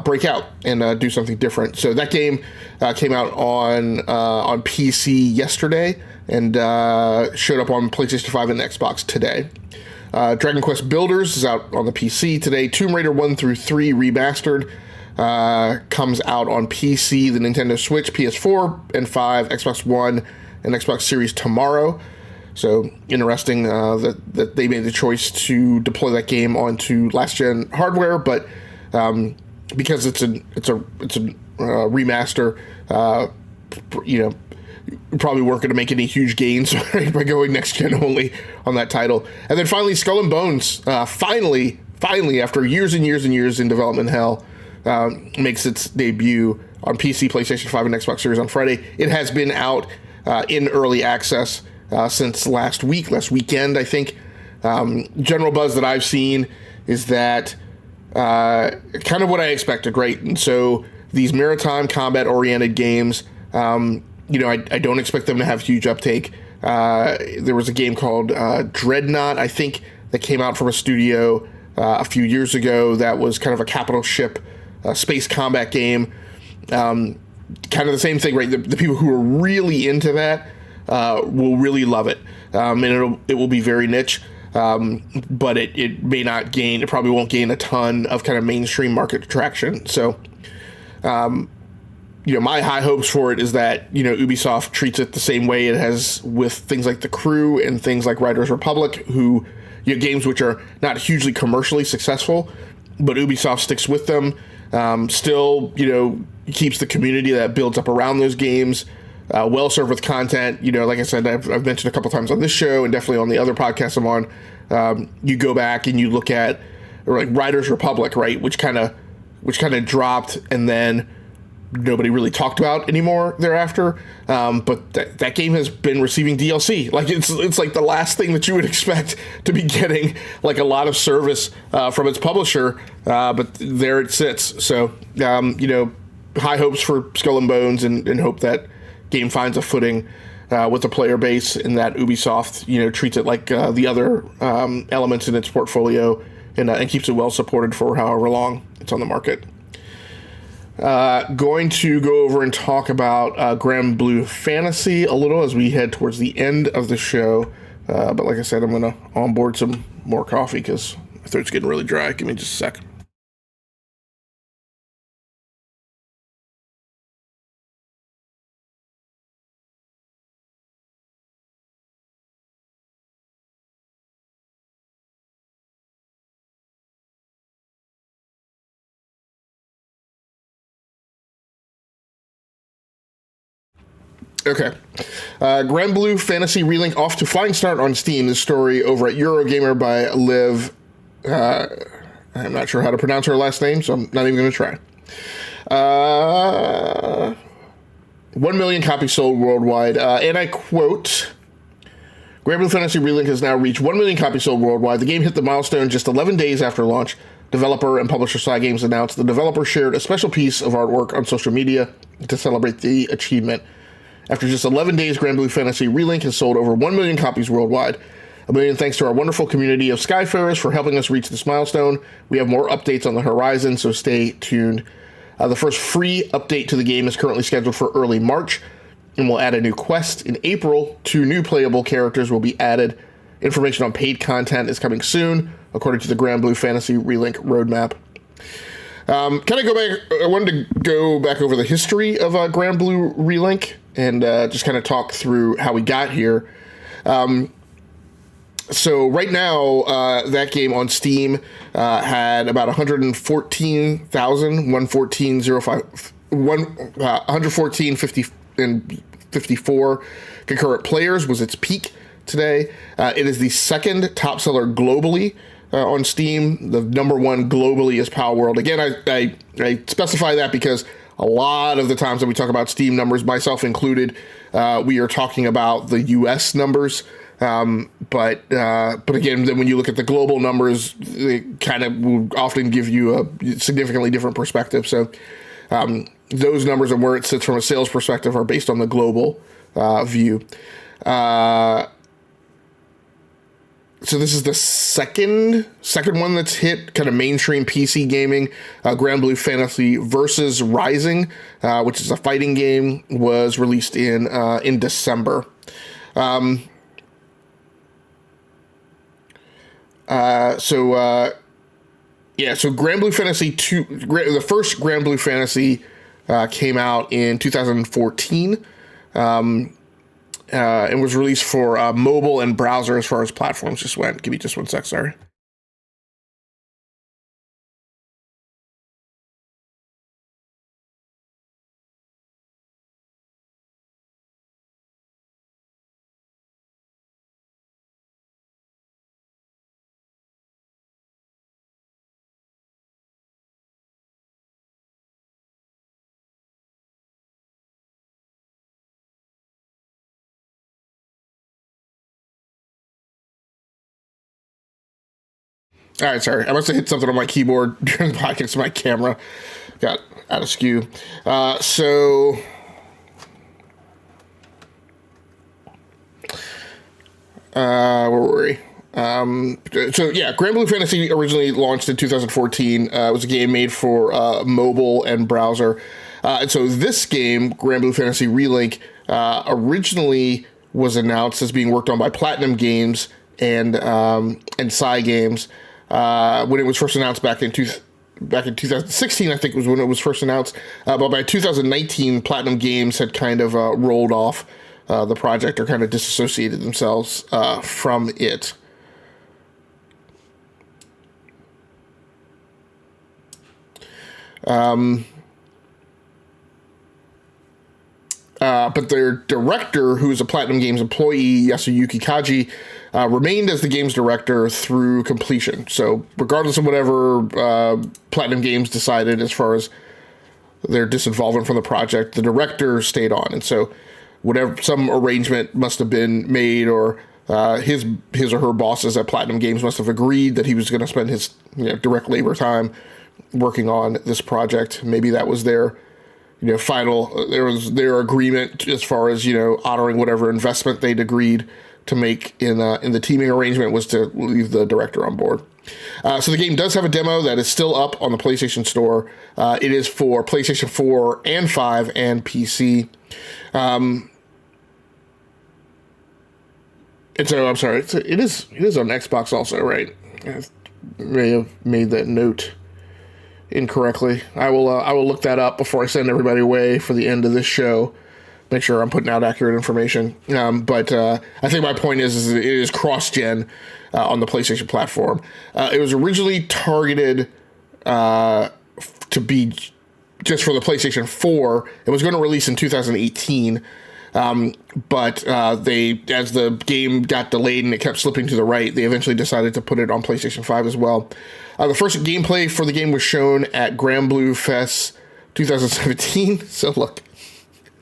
break out and do something different. So that game came out on PC yesterday and showed up on PlayStation 5 and Xbox today. Dragon Quest Builders is out on the PC today. Tomb Raider 1 through 3 Remastered comes out on PC, the Nintendo Switch, PS4 and 5, Xbox One, and Xbox Series tomorrow. So interesting that they made the choice to deploy that game onto last-gen hardware, but because it's a remaster, probably weren't going to make any huge gains right, by going next gen only on that title. And then finally, Skull and Bones, finally, after years and years and years in development hell, makes its debut on PC, PlayStation 5, and Xbox Series on Friday. It has been out in early access since last weekend, I think. General buzz that I've seen is that kind of what I expected, right? And so these maritime combat-oriented games, I don't expect them to have huge uptake. There was a game called Dreadnought, I think, that came out from a studio a few years ago that was kind of a capital ship space combat game. Kind of the same thing, right? The people who are really into that will really love it. And it will be very niche, but it may not gain, it probably won't gain a ton of kind of mainstream market traction. So, my high hopes for it is that, Ubisoft treats it the same way it has with things like The Crew and things like Riders Republic, who, games which are not hugely commercially successful, but Ubisoft sticks with them, still, keeps the community that builds up around those games well served with content. Like I said, I've mentioned a couple times on this show and definitely on the other podcasts I'm on, you go back and you look at like Riders Republic, right, which kind of dropped and then nobody really talked about anymore thereafter. But that game has been receiving DLC. Like it's like the last thing that you would expect to be getting like a lot of service from its publisher. But there it sits. So, high hopes for Skull and Bones and hope that game finds a footing with the player base and that Ubisoft, treats it like the other elements in its portfolio and keeps it well supported for however long it's on the market. Going to go over and talk about Granblue Fantasy a little as we head towards the end of the show. But like I said, I'm going to onboard some more coffee because my throat's getting really dry. Give me just a sec. Okay. Granblue Fantasy Relink off to flying start on Steam. This story over at Eurogamer by Liv. I'm not sure how to pronounce her last name, so I'm not even going to try. 1 million copies sold worldwide. And I quote, Granblue Fantasy Relink has now reached 1 million copies sold worldwide. The game hit the milestone just 11 days after launch. Developer and publisher Cygames announced the developer shared a special piece of artwork on social media to celebrate the achievement. After just 11 days, Granblue Fantasy Relink has sold over 1 million copies worldwide. A million thanks to our wonderful community of Skyfarers for helping us reach this milestone. We have more updates on the horizon, so stay tuned. The first free update to the game is currently scheduled for early March, and we'll add a new quest in April. 2 new playable characters will be added. Information on paid content is coming soon, according to the Granblue Fantasy Relink roadmap. I wanted to go back over the history of Granblue Relink and just kind of talk through how we got here. So right now, that game on Steam had about 114,54 concurrent players was its peak today. It is the second top seller globally on Steam. The number one globally is Palworld. Again, I specify that because a lot of the times that we talk about Steam numbers, myself included, we are talking about the U.S. numbers. But again, then when you look at the global numbers, they kind of will often give you a significantly different perspective. So those numbers and where it sits from a sales perspective are based on the global view. So this is the second one that's hit kind of mainstream PC gaming. Grand Blue Fantasy Versus Rising, which is a fighting game, was released in December. So Grand Blue Fantasy 2, the first Grand Blue Fantasy came out in 2014. And was released for mobile and browser as far as platforms just went. Give me just one sec, sorry. All right, sorry. I must have hit something on my keyboard during the podcast. My camera got out of skew. Where were we? Grand Blue Fantasy originally launched in 2014. It was a game made for mobile and browser. And so this game, Grand Blue Fantasy Relink, originally was announced as being worked on by Platinum Games and Psy Games. When it was first announced back in 2016, I think was when it was first announced. But by 2019, Platinum Games had kind of rolled off the project or kind of disassociated themselves from it. But their director, who is a Platinum Games employee, Yasuyuki Kaji, remained as the game's director through completion. So regardless of whatever Platinum Games decided as far as their disinvolvement from the project, the director stayed on. And so whatever, some arrangement must have been made, or his or her bosses at Platinum Games must have agreed that he was going to spend his direct labor time working on this project. Maybe that was their final, there was their agreement as far as, honoring whatever investment they'd agreed to make in the teaming arrangement was to leave the director on board. So the game does have a demo that is still up on the PlayStation Store. It is for PlayStation 4 and 5 and PC. And so, I'm sorry, it is on Xbox also, right? I may have made that note incorrectly. I will look that up before I send everybody away for the end of this show. Make sure I'm putting out accurate information. But I think my point is it is cross-gen on the PlayStation platform. It was originally targeted to be just for the PlayStation 4. It was going to release in 2018. But as the game got delayed and it kept slipping to the right, they eventually decided to put it on PlayStation 5 as well. The first gameplay for the game was shown at Grand Blue Fest 2017. So look,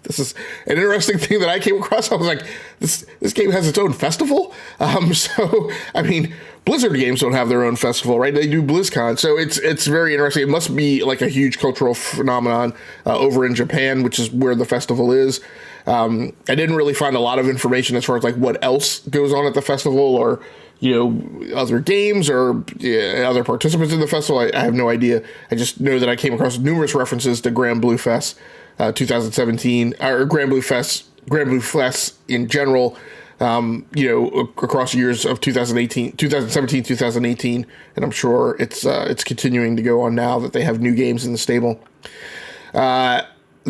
this is an interesting thing that I came across. I was like, this game has its own festival? So, I mean, Blizzard games don't have their own festival, right? They do BlizzCon. So it's very interesting. It must be like a huge cultural phenomenon over in Japan, which is where the festival is. I didn't really find a lot of information as far as like what else goes on at the festival, or other games or other participants in the festival. I have no idea. I just know that I came across numerous references to Grand Blue Fest 2017, or Grand Blue Fest in general, across the years of 2017, 2018, and I'm sure it's continuing to go on now that they have new games in the stable. The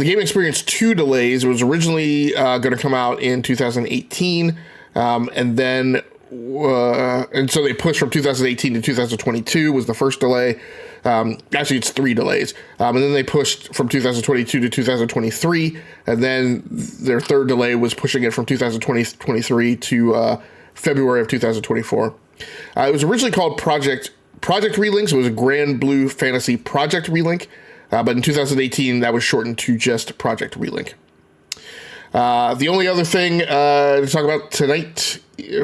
game experienced 2 delays. It was originally going to come out in 2018, and then and so they pushed from 2018 to 2022 was the first delay. Actually, it's 3 delays. And then they pushed from 2022 to 2023, and then their third delay was pushing it from 2023 to February of 2024. It was originally called Project Relink, so it was a Grand Blue Fantasy Project Relink, but in 2018 that was shortened to just Project Relink. The only other thing to talk about tonight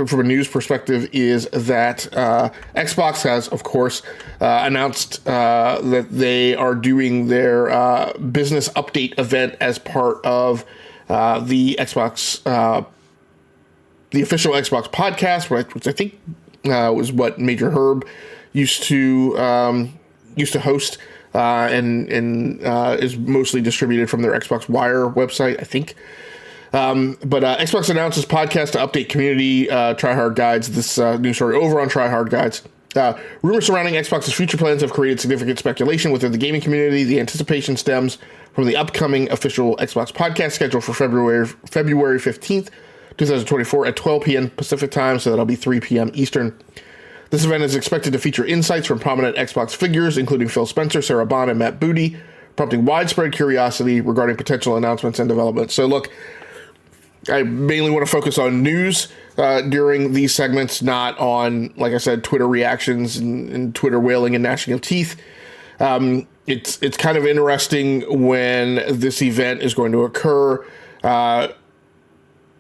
from a news perspective is that Xbox has, of course, announced that they are doing their business update event as part of the Xbox, the official Xbox podcast, which I think was what Major Herb used to host, and is mostly distributed from their Xbox Wire website, I think. But Xbox announces podcast to update community tryhard guides. This news story over on tryhard guides. Rumors surrounding Xbox's future plans have created significant speculation within the gaming community. The anticipation stems from the upcoming official Xbox podcast scheduled for February 15th, 2024 at 12 p.m. Pacific time, so that'll be 3 p.m. Eastern. This event is expected to feature insights from prominent Xbox figures, including Phil Spencer, Sarah Bond, and Matt Booty, prompting widespread curiosity regarding potential announcements and developments. So look, I mainly want to focus on news during these segments, not on, like I said, Twitter reactions and Twitter wailing and gnashing of teeth. It's kind of interesting when this event is going to occur.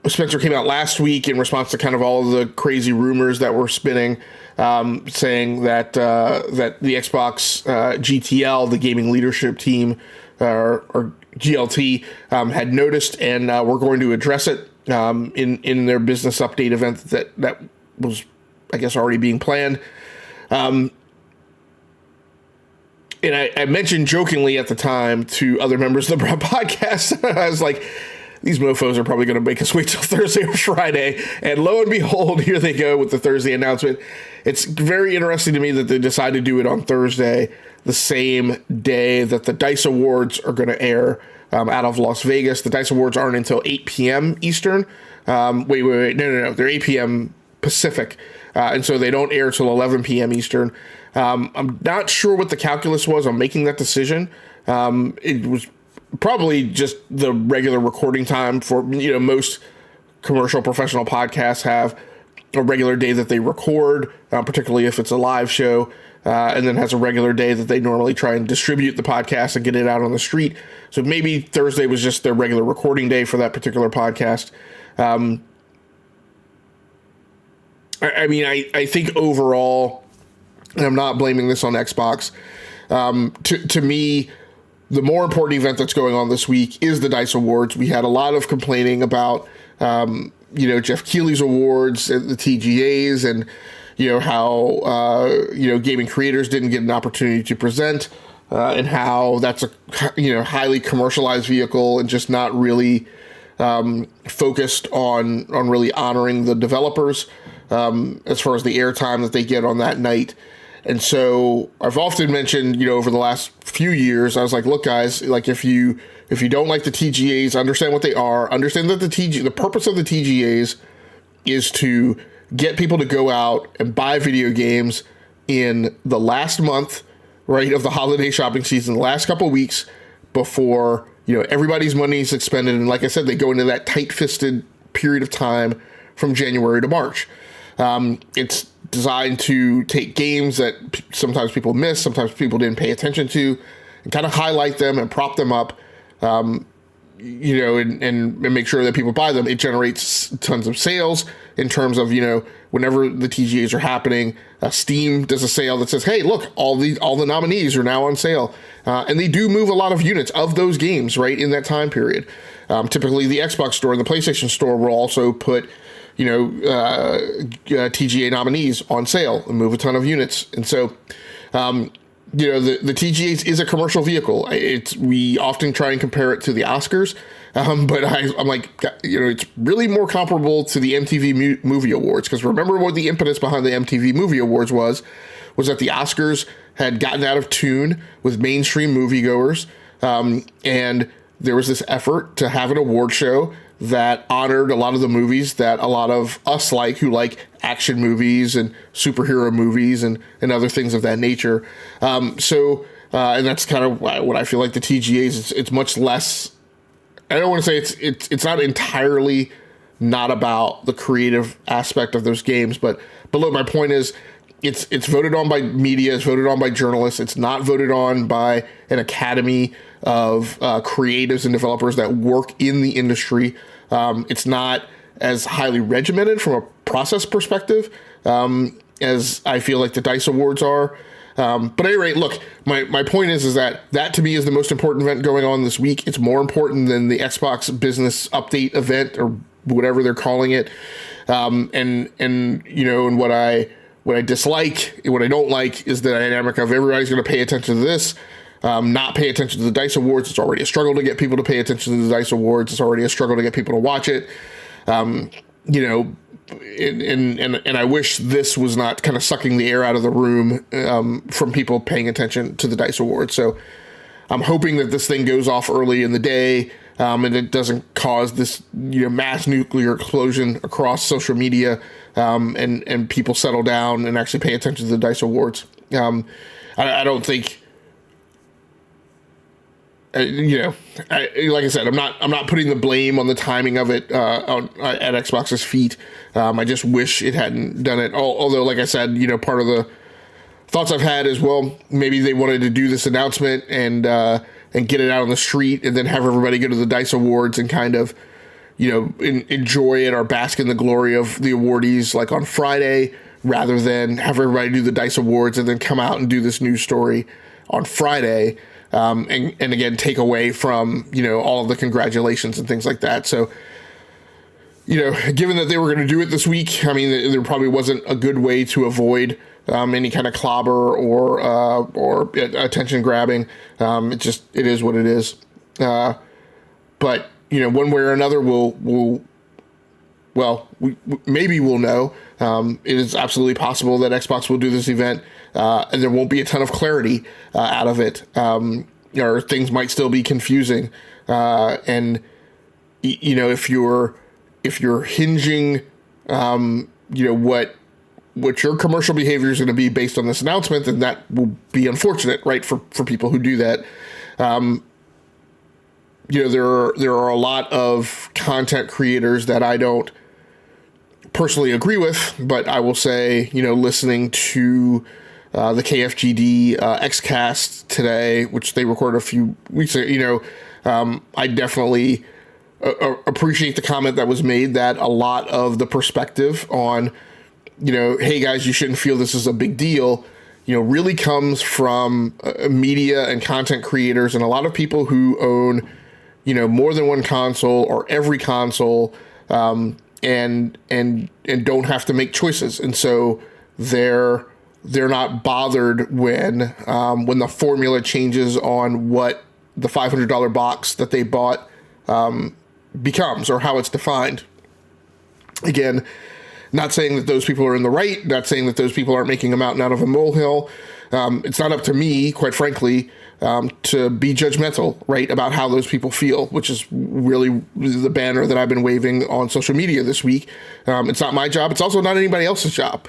Spencer came out last week in response to kind of all of the crazy rumors that were spinning, saying that that the Xbox GTL, the gaming leadership team, or GLT, had noticed and were going to address it in their business update event that was, I guess, already being planned. And I mentioned jokingly at the time to other members of the podcast, I was like, these mofos are probably going to make us wait till Thursday or Friday. And lo and behold, here they go with the Thursday announcement. It's very interesting to me that they decided to do it on Thursday, the same day that the DICE Awards are going to air out of Las Vegas. The DICE Awards aren't until 8 p.m. Eastern. Wait. No. They're 8 p.m. Pacific. And so they don't air till 11 p.m. Eastern. I'm not sure what the calculus was on making that decision. It was probably just the regular recording time for, most commercial professional podcasts have a regular day that they record, particularly if it's a live show, and then has a regular day that they normally try and distribute the podcast and get it out on the street. So maybe Thursday was just their regular recording day for that particular podcast. I think overall, and I'm not blaming this on Xbox, to me, the more important event that's going on this week is the DICE Awards. We had a lot of complaining about, Jeff Keighley's awards, the TGAs, and, how, gaming creators didn't get an opportunity to present, and how that's a, highly commercialized vehicle and just not really focused on really honoring the developers as far as the airtime that they get on that night. And so I've often mentioned, over the last few years, I was like, look, guys, like if you don't like the TGAs, understand what they are, understand that the purpose of the TGAs is to get people to go out and buy video games in the last month, right, of the holiday shopping season, the last couple of weeks before, everybody's money is expended. And like I said, they go into that tight-fisted period of time from January to March. It's designed to take games that sometimes people miss, sometimes people didn't pay attention to, and kind of highlight them and prop them up, and make sure that people buy them. It generates tons of sales in terms of, whenever the TGAs are happening, Steam does a sale that says, hey, look, all the nominees are now on sale. And they do move a lot of units of those games, right, in that time period. Typically, the Xbox store and the PlayStation store will also put TGA nominees on sale and move a ton of units. And so, the TGAs is a commercial vehicle. We often try and compare it to the Oscars, but I'm like, it's really more comparable to the MTV Movie Awards, because remember what the impetus behind the MTV Movie Awards was that the Oscars had gotten out of tune with mainstream moviegoers, and there was this effort to have an award show that honored a lot of the movies that a lot of us who like action movies and superhero movies and other things of that nature. And that's kind of what I feel like the TGAs, it's much less, I don't want to say it's not entirely not about the creative aspect of those games, but look, my point is, it's voted on by media, it's voted on by journalists, it's not voted on by an academy of creatives and developers that work in the industry. It's not as highly regimented from a process perspective as I feel like the DICE Awards are. But at any rate, look, my point is that to me is the most important event going on this week. It's more important than the Xbox business update event or whatever they're calling it. And what I dislike, what I don't like is the dynamic of everybody's going to pay attention to this, not pay attention to the DICE Awards. It's already a struggle to get people to pay attention to the DICE Awards. It's already a struggle to get people to watch it. And I wish this was not kind of sucking the air out of the room from people paying attention to the DICE Awards. So I'm hoping that this thing goes off early in the day and it doesn't cause this mass nuclear explosion across social media and people settle down and actually pay attention to the DICE Awards. I don't think. Like I said, I'm not putting the blame on the timing of it at Xbox's feet. I just wish it hadn't done it. Although, like I said, part of the thoughts I've had is, well, maybe they wanted to do this announcement and get it out on the street and then have everybody go to the DICE Awards and kind of, enjoy it or bask in the glory of the awardees like on Friday, rather than have everybody do the DICE Awards and then come out and do this news story on Friday. And again, take away from, all of the congratulations and things like that. So, given that they were going to do it this week, I mean, there probably wasn't a good way to avoid any kind of clobber or attention grabbing. It is what it is. But, one way or another, maybe we'll know. It is absolutely possible that Xbox will do this event, and there won't be a ton of clarity out of it, or things might still be confusing. And if you're hinging, what your commercial behavior is going to be based on this announcement, then that will be unfortunate, right? For people who do that. There are a lot of content creators that I don't personally agree with, but I will say, listening to the KFGD Xcast today, which they recorded a few weeks ago, I definitely appreciate the comment that was made that a lot of the perspective on, hey guys, you shouldn't feel this is a big deal, really comes from media and content creators and a lot of people who own, more than one console or every console, and don't have to make choices. And so they're not bothered when the formula changes on what the $500 box that they bought becomes or how it's defined. Again, not saying that those people are in the right, not saying that those people aren't making a mountain out of a molehill. It's not up to me, quite frankly, to be judgmental, right, about how those people feel, which is really the banner that I've been waving on social media this week. It's not my job. It's also not anybody else's job.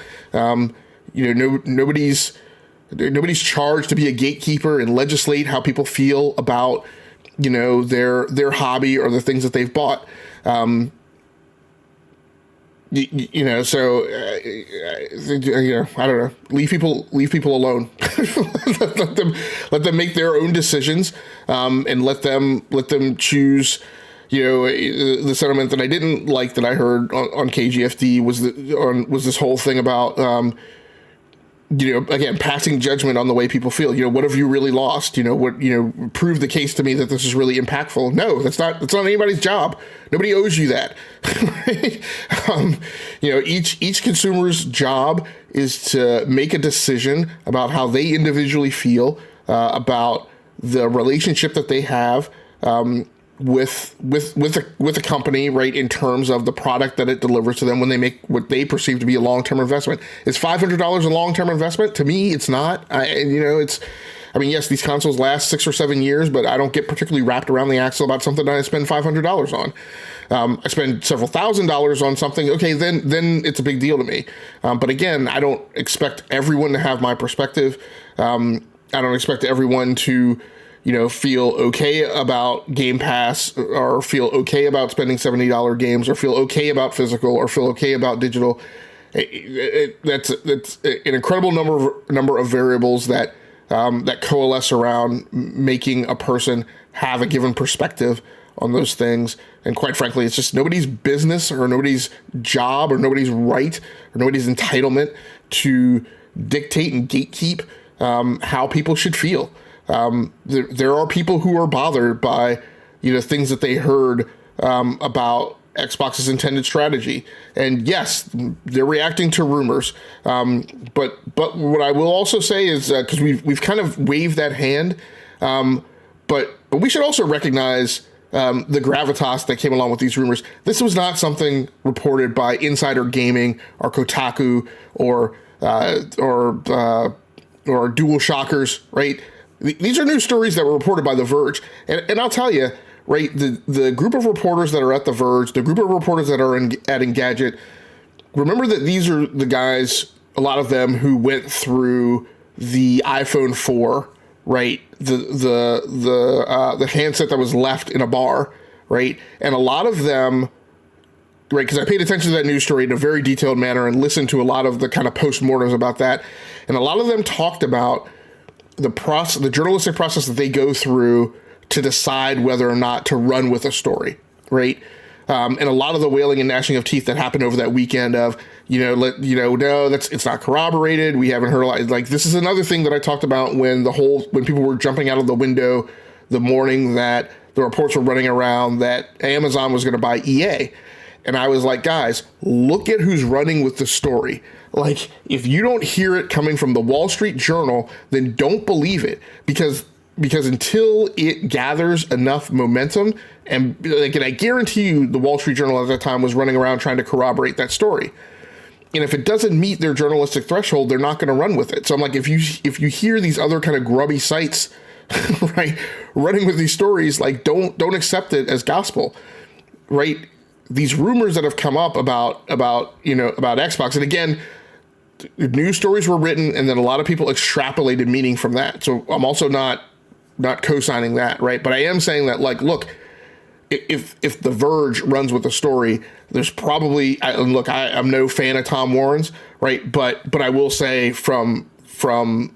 Nobody's charged to be a gatekeeper and legislate how people feel about, their hobby or the things that they've bought. So I don't know. Leave people alone. let them make their own decisions, and let them choose. The sentiment that I didn't like that I heard on KGFD was this whole thing about again, passing judgment on the way people feel. What have you really lost? Prove the case to me that this is really impactful. No, that's not anybody's job. Nobody owes you that. Right? Each consumer's job is to make a decision about how they individually feel about the relationship that they have with a company, right, in terms of the product that it delivers to them when they make what they perceive to be a long-term investment. Is $500 a long-term investment? To me, it's not. Yes, these consoles last 6 or 7 years, but I don't get particularly wrapped around the axle about something that I spend $500 on. I spend several $1,000s on something. Okay, then it's a big deal to me. But again, I don't expect everyone to have my perspective. I don't expect everyone to feel okay about Game Pass or feel okay about spending $70 games or feel okay about physical or feel okay about digital. That's an incredible number of variables that coalesce around making a person have a given perspective on those things. And quite frankly, it's just nobody's business or nobody's job or nobody's right or nobody's entitlement to dictate and gatekeep how people should feel. There are people who are bothered by, things that they heard about Xbox's intended strategy. And yes, they're reacting to rumors. But what I will also say is, because we've kind of waved that hand, but we should also recognize the gravitas that came along with these rumors. This was not something reported by Insider Gaming or Kotaku or Dual Shockers, right? These are news stories that were reported by The Verge. And I'll tell you, right, the group of reporters that are at The Verge, the group of reporters that are at Engadget, remember that these are the guys, a lot of them, who went through the iPhone 4, right? The handset that was left in a bar, right? And a lot of them, right, because I paid attention to that news story in a very detailed manner and listened to a lot of the kind of postmortems about that. And a lot of them talked about the journalistic process that they go through to decide whether or not to run with a story, right? And a lot of the wailing and gnashing of teeth that happened over that weekend of, no, it's not corroborated. We haven't heard a lot. Like, this is another thing that I talked about when people were jumping out of the window the morning that the reports were running around that Amazon was going to buy EA. And I was like, guys, look at who's running with the story. Like, if you don't hear it coming from the Wall Street Journal, then don't believe it, because until it gathers enough momentum, and I guarantee you the Wall Street Journal at that time was running around trying to corroborate that story. And if it doesn't meet their journalistic threshold, they're not going to run with it. So I'm like, if you hear these other kind of grubby sites, right, running with these stories, like, don't accept it as gospel, right? These rumors that have come up about Xbox, and again, news stories were written, and then a lot of people extrapolated meaning from that. So I'm also not co-signing that, right? But I am saying that, like, look, if The Verge runs with a story, there's probably, I'm no fan of Tom Warren's, right? But I will say from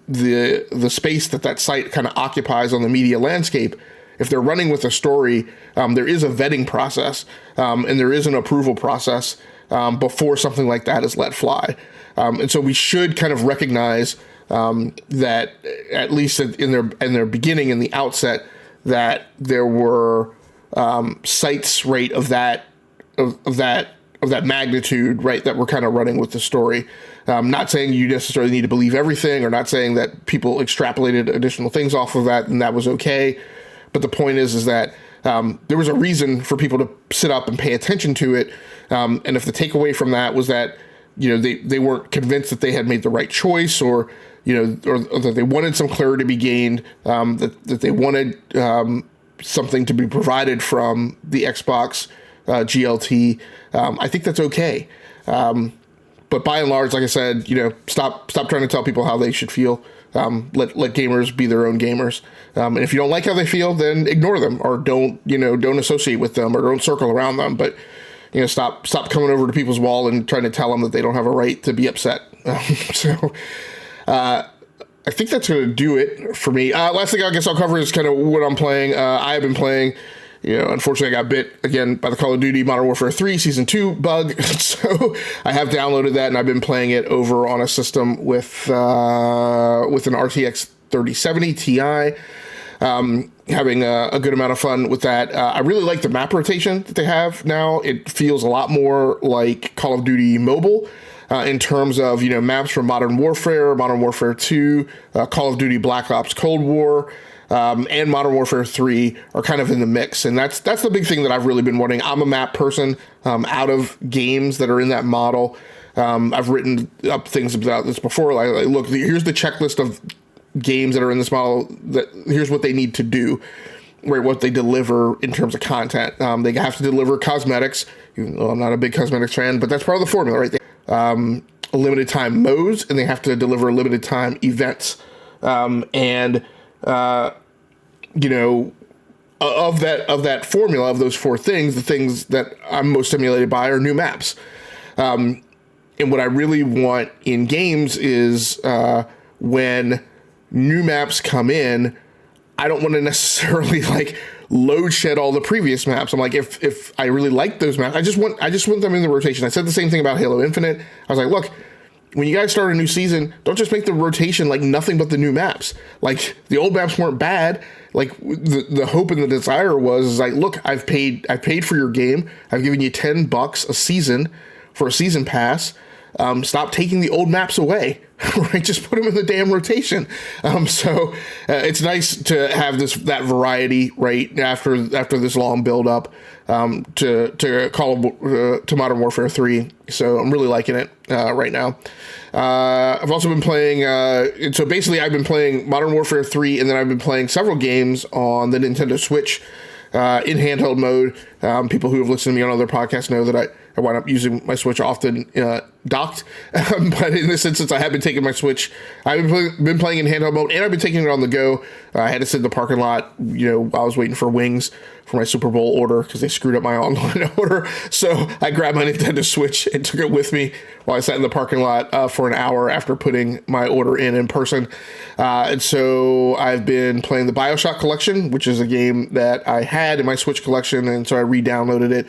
the space that site kind of occupies on the media landscape, if they're running with a story, there is a vetting process, and there is an approval process before something like that is let fly. And so we should kind of recognize that, at least in their beginning, in the outset, that there were sites, right, of that magnitude, right, that were kind of running with the story. Not saying you necessarily need to believe everything, or not saying that people extrapolated additional things off of that and that was okay. But the point is that there was a reason for people to sit up and pay attention to it. And if the takeaway from that was that, they weren't convinced that they had made the right choice, or that they wanted some clarity to be gained, that they wanted something to be provided from the Xbox GLT, I think that's okay. But by and large, like I said, stop trying to tell people how they should feel. Let gamers be their own gamers. And if you don't like how they feel, then ignore them, or don't associate with them, or don't circle around them. But stop coming over to people's wall and trying to tell them that they don't have a right to be upset. So I think that's going to do it for me. Last thing I guess I'll cover is kind of what I'm playing. I have been playing, unfortunately I got bit again by the Call of Duty Modern Warfare 3 Season 2 bug. So I have downloaded that, and I've been playing it over on a system with an RTX 3070 Ti. Having a good amount of fun with that. I really like the map rotation that they have now. It feels a lot more like Call of Duty Mobile in terms of, maps from Modern Warfare 2, Call of Duty Black Ops Cold War, and Modern Warfare 3 are kind of in the mix. And that's the big thing that I've really been wanting. I'm a map person out of games that are in that model. I've written up things about this before. Like, look, here's the checklist of games that are in this model, that here's what they need to do, right, what they deliver in terms of content. They have to deliver cosmetics, even though I'm not a big cosmetics fan, but that's part of the formula, right? Limited time modes, and they have to deliver limited time events. Of that formula, of those four things, the things that I'm most stimulated by are new maps. And what I really want in games is when new maps come in, I don't want to necessarily load shed all the previous maps. I'm like, if I really like those maps, I just want them in the rotation. I said the same thing about Halo Infinite. I was like, look, when you guys start a new season, don't just make the rotation like nothing but the new maps. Like, the old maps weren't bad. Like, the hope and the desire was like, look, I've paid for your game. I've given you $10 a season for a season pass. Stop taking the old maps away, right? Just put them in the damn rotation. So it's nice to have that variety, right? After this long build up to Modern Warfare 3. So I'm really liking it right now. I've also been playing. So basically, I've been playing Modern Warfare 3, and then I've been playing several games on the Nintendo Switch in handheld mode. People who have listened to me on other podcasts know that I wind up using my Switch often docked. But in this instance, I have been taking my Switch. I've been playing in handheld mode, and I've been taking it on the go. I had to sit in the parking lot, while I was waiting for wings for my Super Bowl order because they screwed up my online order. So I grabbed my Nintendo Switch and took it with me while I sat in the parking lot for an hour after putting my order in person. And so I've been playing the Bioshock Collection, which is a game that I had in my Switch collection, and so I re-downloaded it.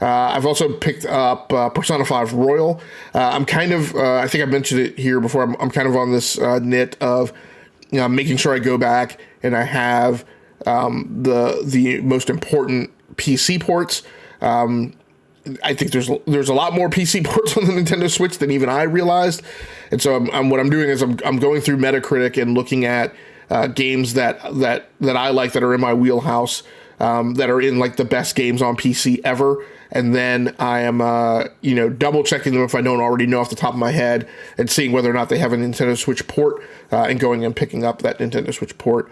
I've also picked up Persona 5 Royal. I'm kind of, I think I mentioned it here before, I'm kind of on this knit of making sure I go back and I have the most important PC ports. I think there's a lot more PC ports on the Nintendo Switch than even I realized. And so what I'm doing is I'm going through Metacritic and looking at games that I like, that are in my wheelhouse, that are in like the best games on PC ever. And then I am, double checking them if I don't already know off the top of my head, and seeing whether or not they have a Nintendo Switch port, and going and picking up that Nintendo Switch port.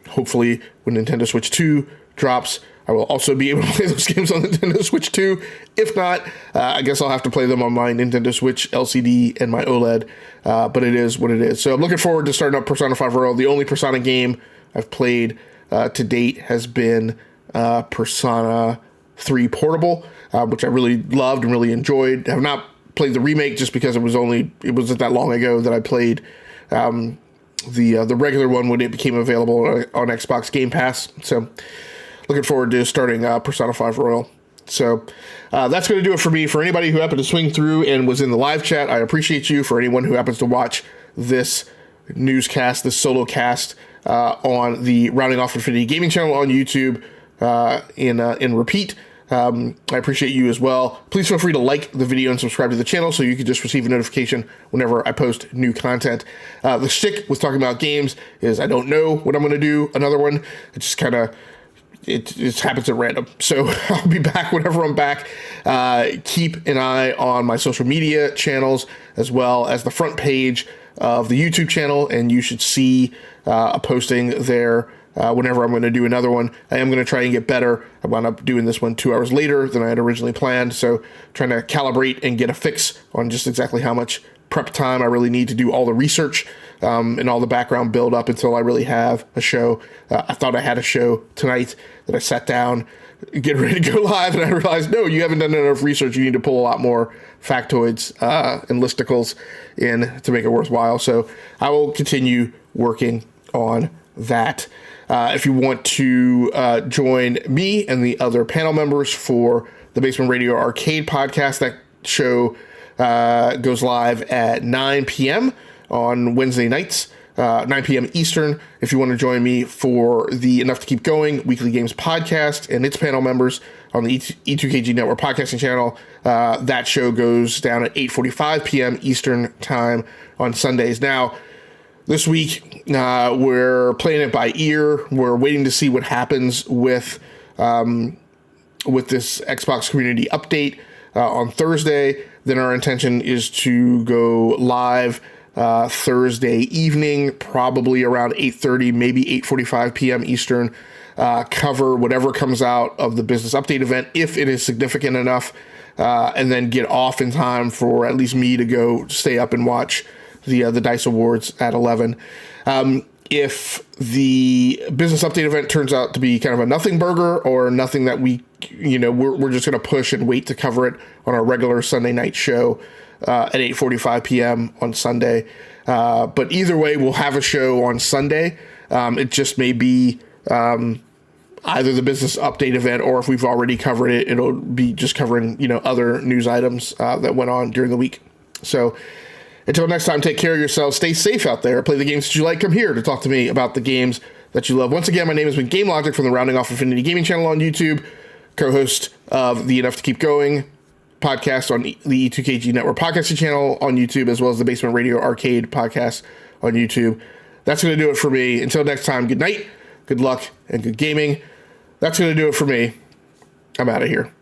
Hopefully when Nintendo Switch 2 drops, I will also be able to play those games on Nintendo Switch 2. If not, I guess I'll have to play them on my Nintendo Switch LCD and my OLED, but it is what it is. So I'm looking forward to starting up Persona 5 Royal. The only Persona game I've played to date has been Persona 3 Portable, which I really loved and really enjoyed. I have not played the remake just because it wasn't that long ago that I played the regular one when it became available on Xbox Game Pass. So looking forward to starting Persona 5 Royal. So that's going to do it for me. For anybody who happened to swing through and was in the live chat, I appreciate you. For anyone who happens to watch this newscast, this solo cast on the Rounding Off Infinity Gaming channel on YouTube in repeat, I appreciate you as well. Please feel free to like the video and subscribe to the channel so you can just receive a notification whenever I post new content. The shtick with talking about games is I don't know when I'm going to do another one. It just kind of, it just happens at random. So I'll be back whenever I'm back. Keep an eye on my social media channels as well as the front page of the YouTube channel, and you should see a posting there whenever I'm going to do another one. I am going to try and get better. I wound up doing this one 2 hours later than I had originally planned, so trying to calibrate and get a fix on just exactly how much prep time I really need to do all the research and all the background build up until I really have a show. I thought I had a show tonight that I sat down, getting ready to go live, and I realized, no, you haven't done enough research. You need to pull a lot more factoids and listicles in to make it worthwhile. So I will continue working on that. If you want to join me and the other panel members for the Basement Radio Arcade podcast, that show goes live at 9 p.m. on Wednesday nights, 9 p.m. Eastern. If you want to join me for the Enough to Keep Going weekly games podcast and its panel members on the E2KG Network podcasting channel, that show goes down at 8:45 p.m. Eastern time on Sundays. Now, this week, we're playing it by ear. We're waiting to see what happens with this Xbox community update on Thursday. Then our intention is to go live Thursday evening, probably around 8:30, maybe 8:45 p.m. Eastern, cover whatever comes out of the business update event, if it is significant enough, and then get off in time for at least me to go stay up and watch the DICE Awards at 11. If the business update event turns out to be kind of a nothing burger or nothing that we're just going to push and wait to cover it on our regular Sunday night show at 8:45 p.m. on Sunday. But either way, we'll have a show on Sunday. It just may be either the business update event, or if we've already covered it, it'll be just covering, other news items that went on during the week. So until next time, take care of yourselves. Stay safe out there. Play the games that you like. Come here to talk to me about the games that you love. Once again, my name has been Game Logic from the Rounding Off Infinity Gaming channel on YouTube, co-host of the Enough to Keep Going podcast on the E2KG Network podcasting channel on YouTube, as well as the Basement Radio Arcade podcast on YouTube. That's going to do it for me. Until next time, good night, good luck, and good gaming. That's going to do it for me. I'm out of here.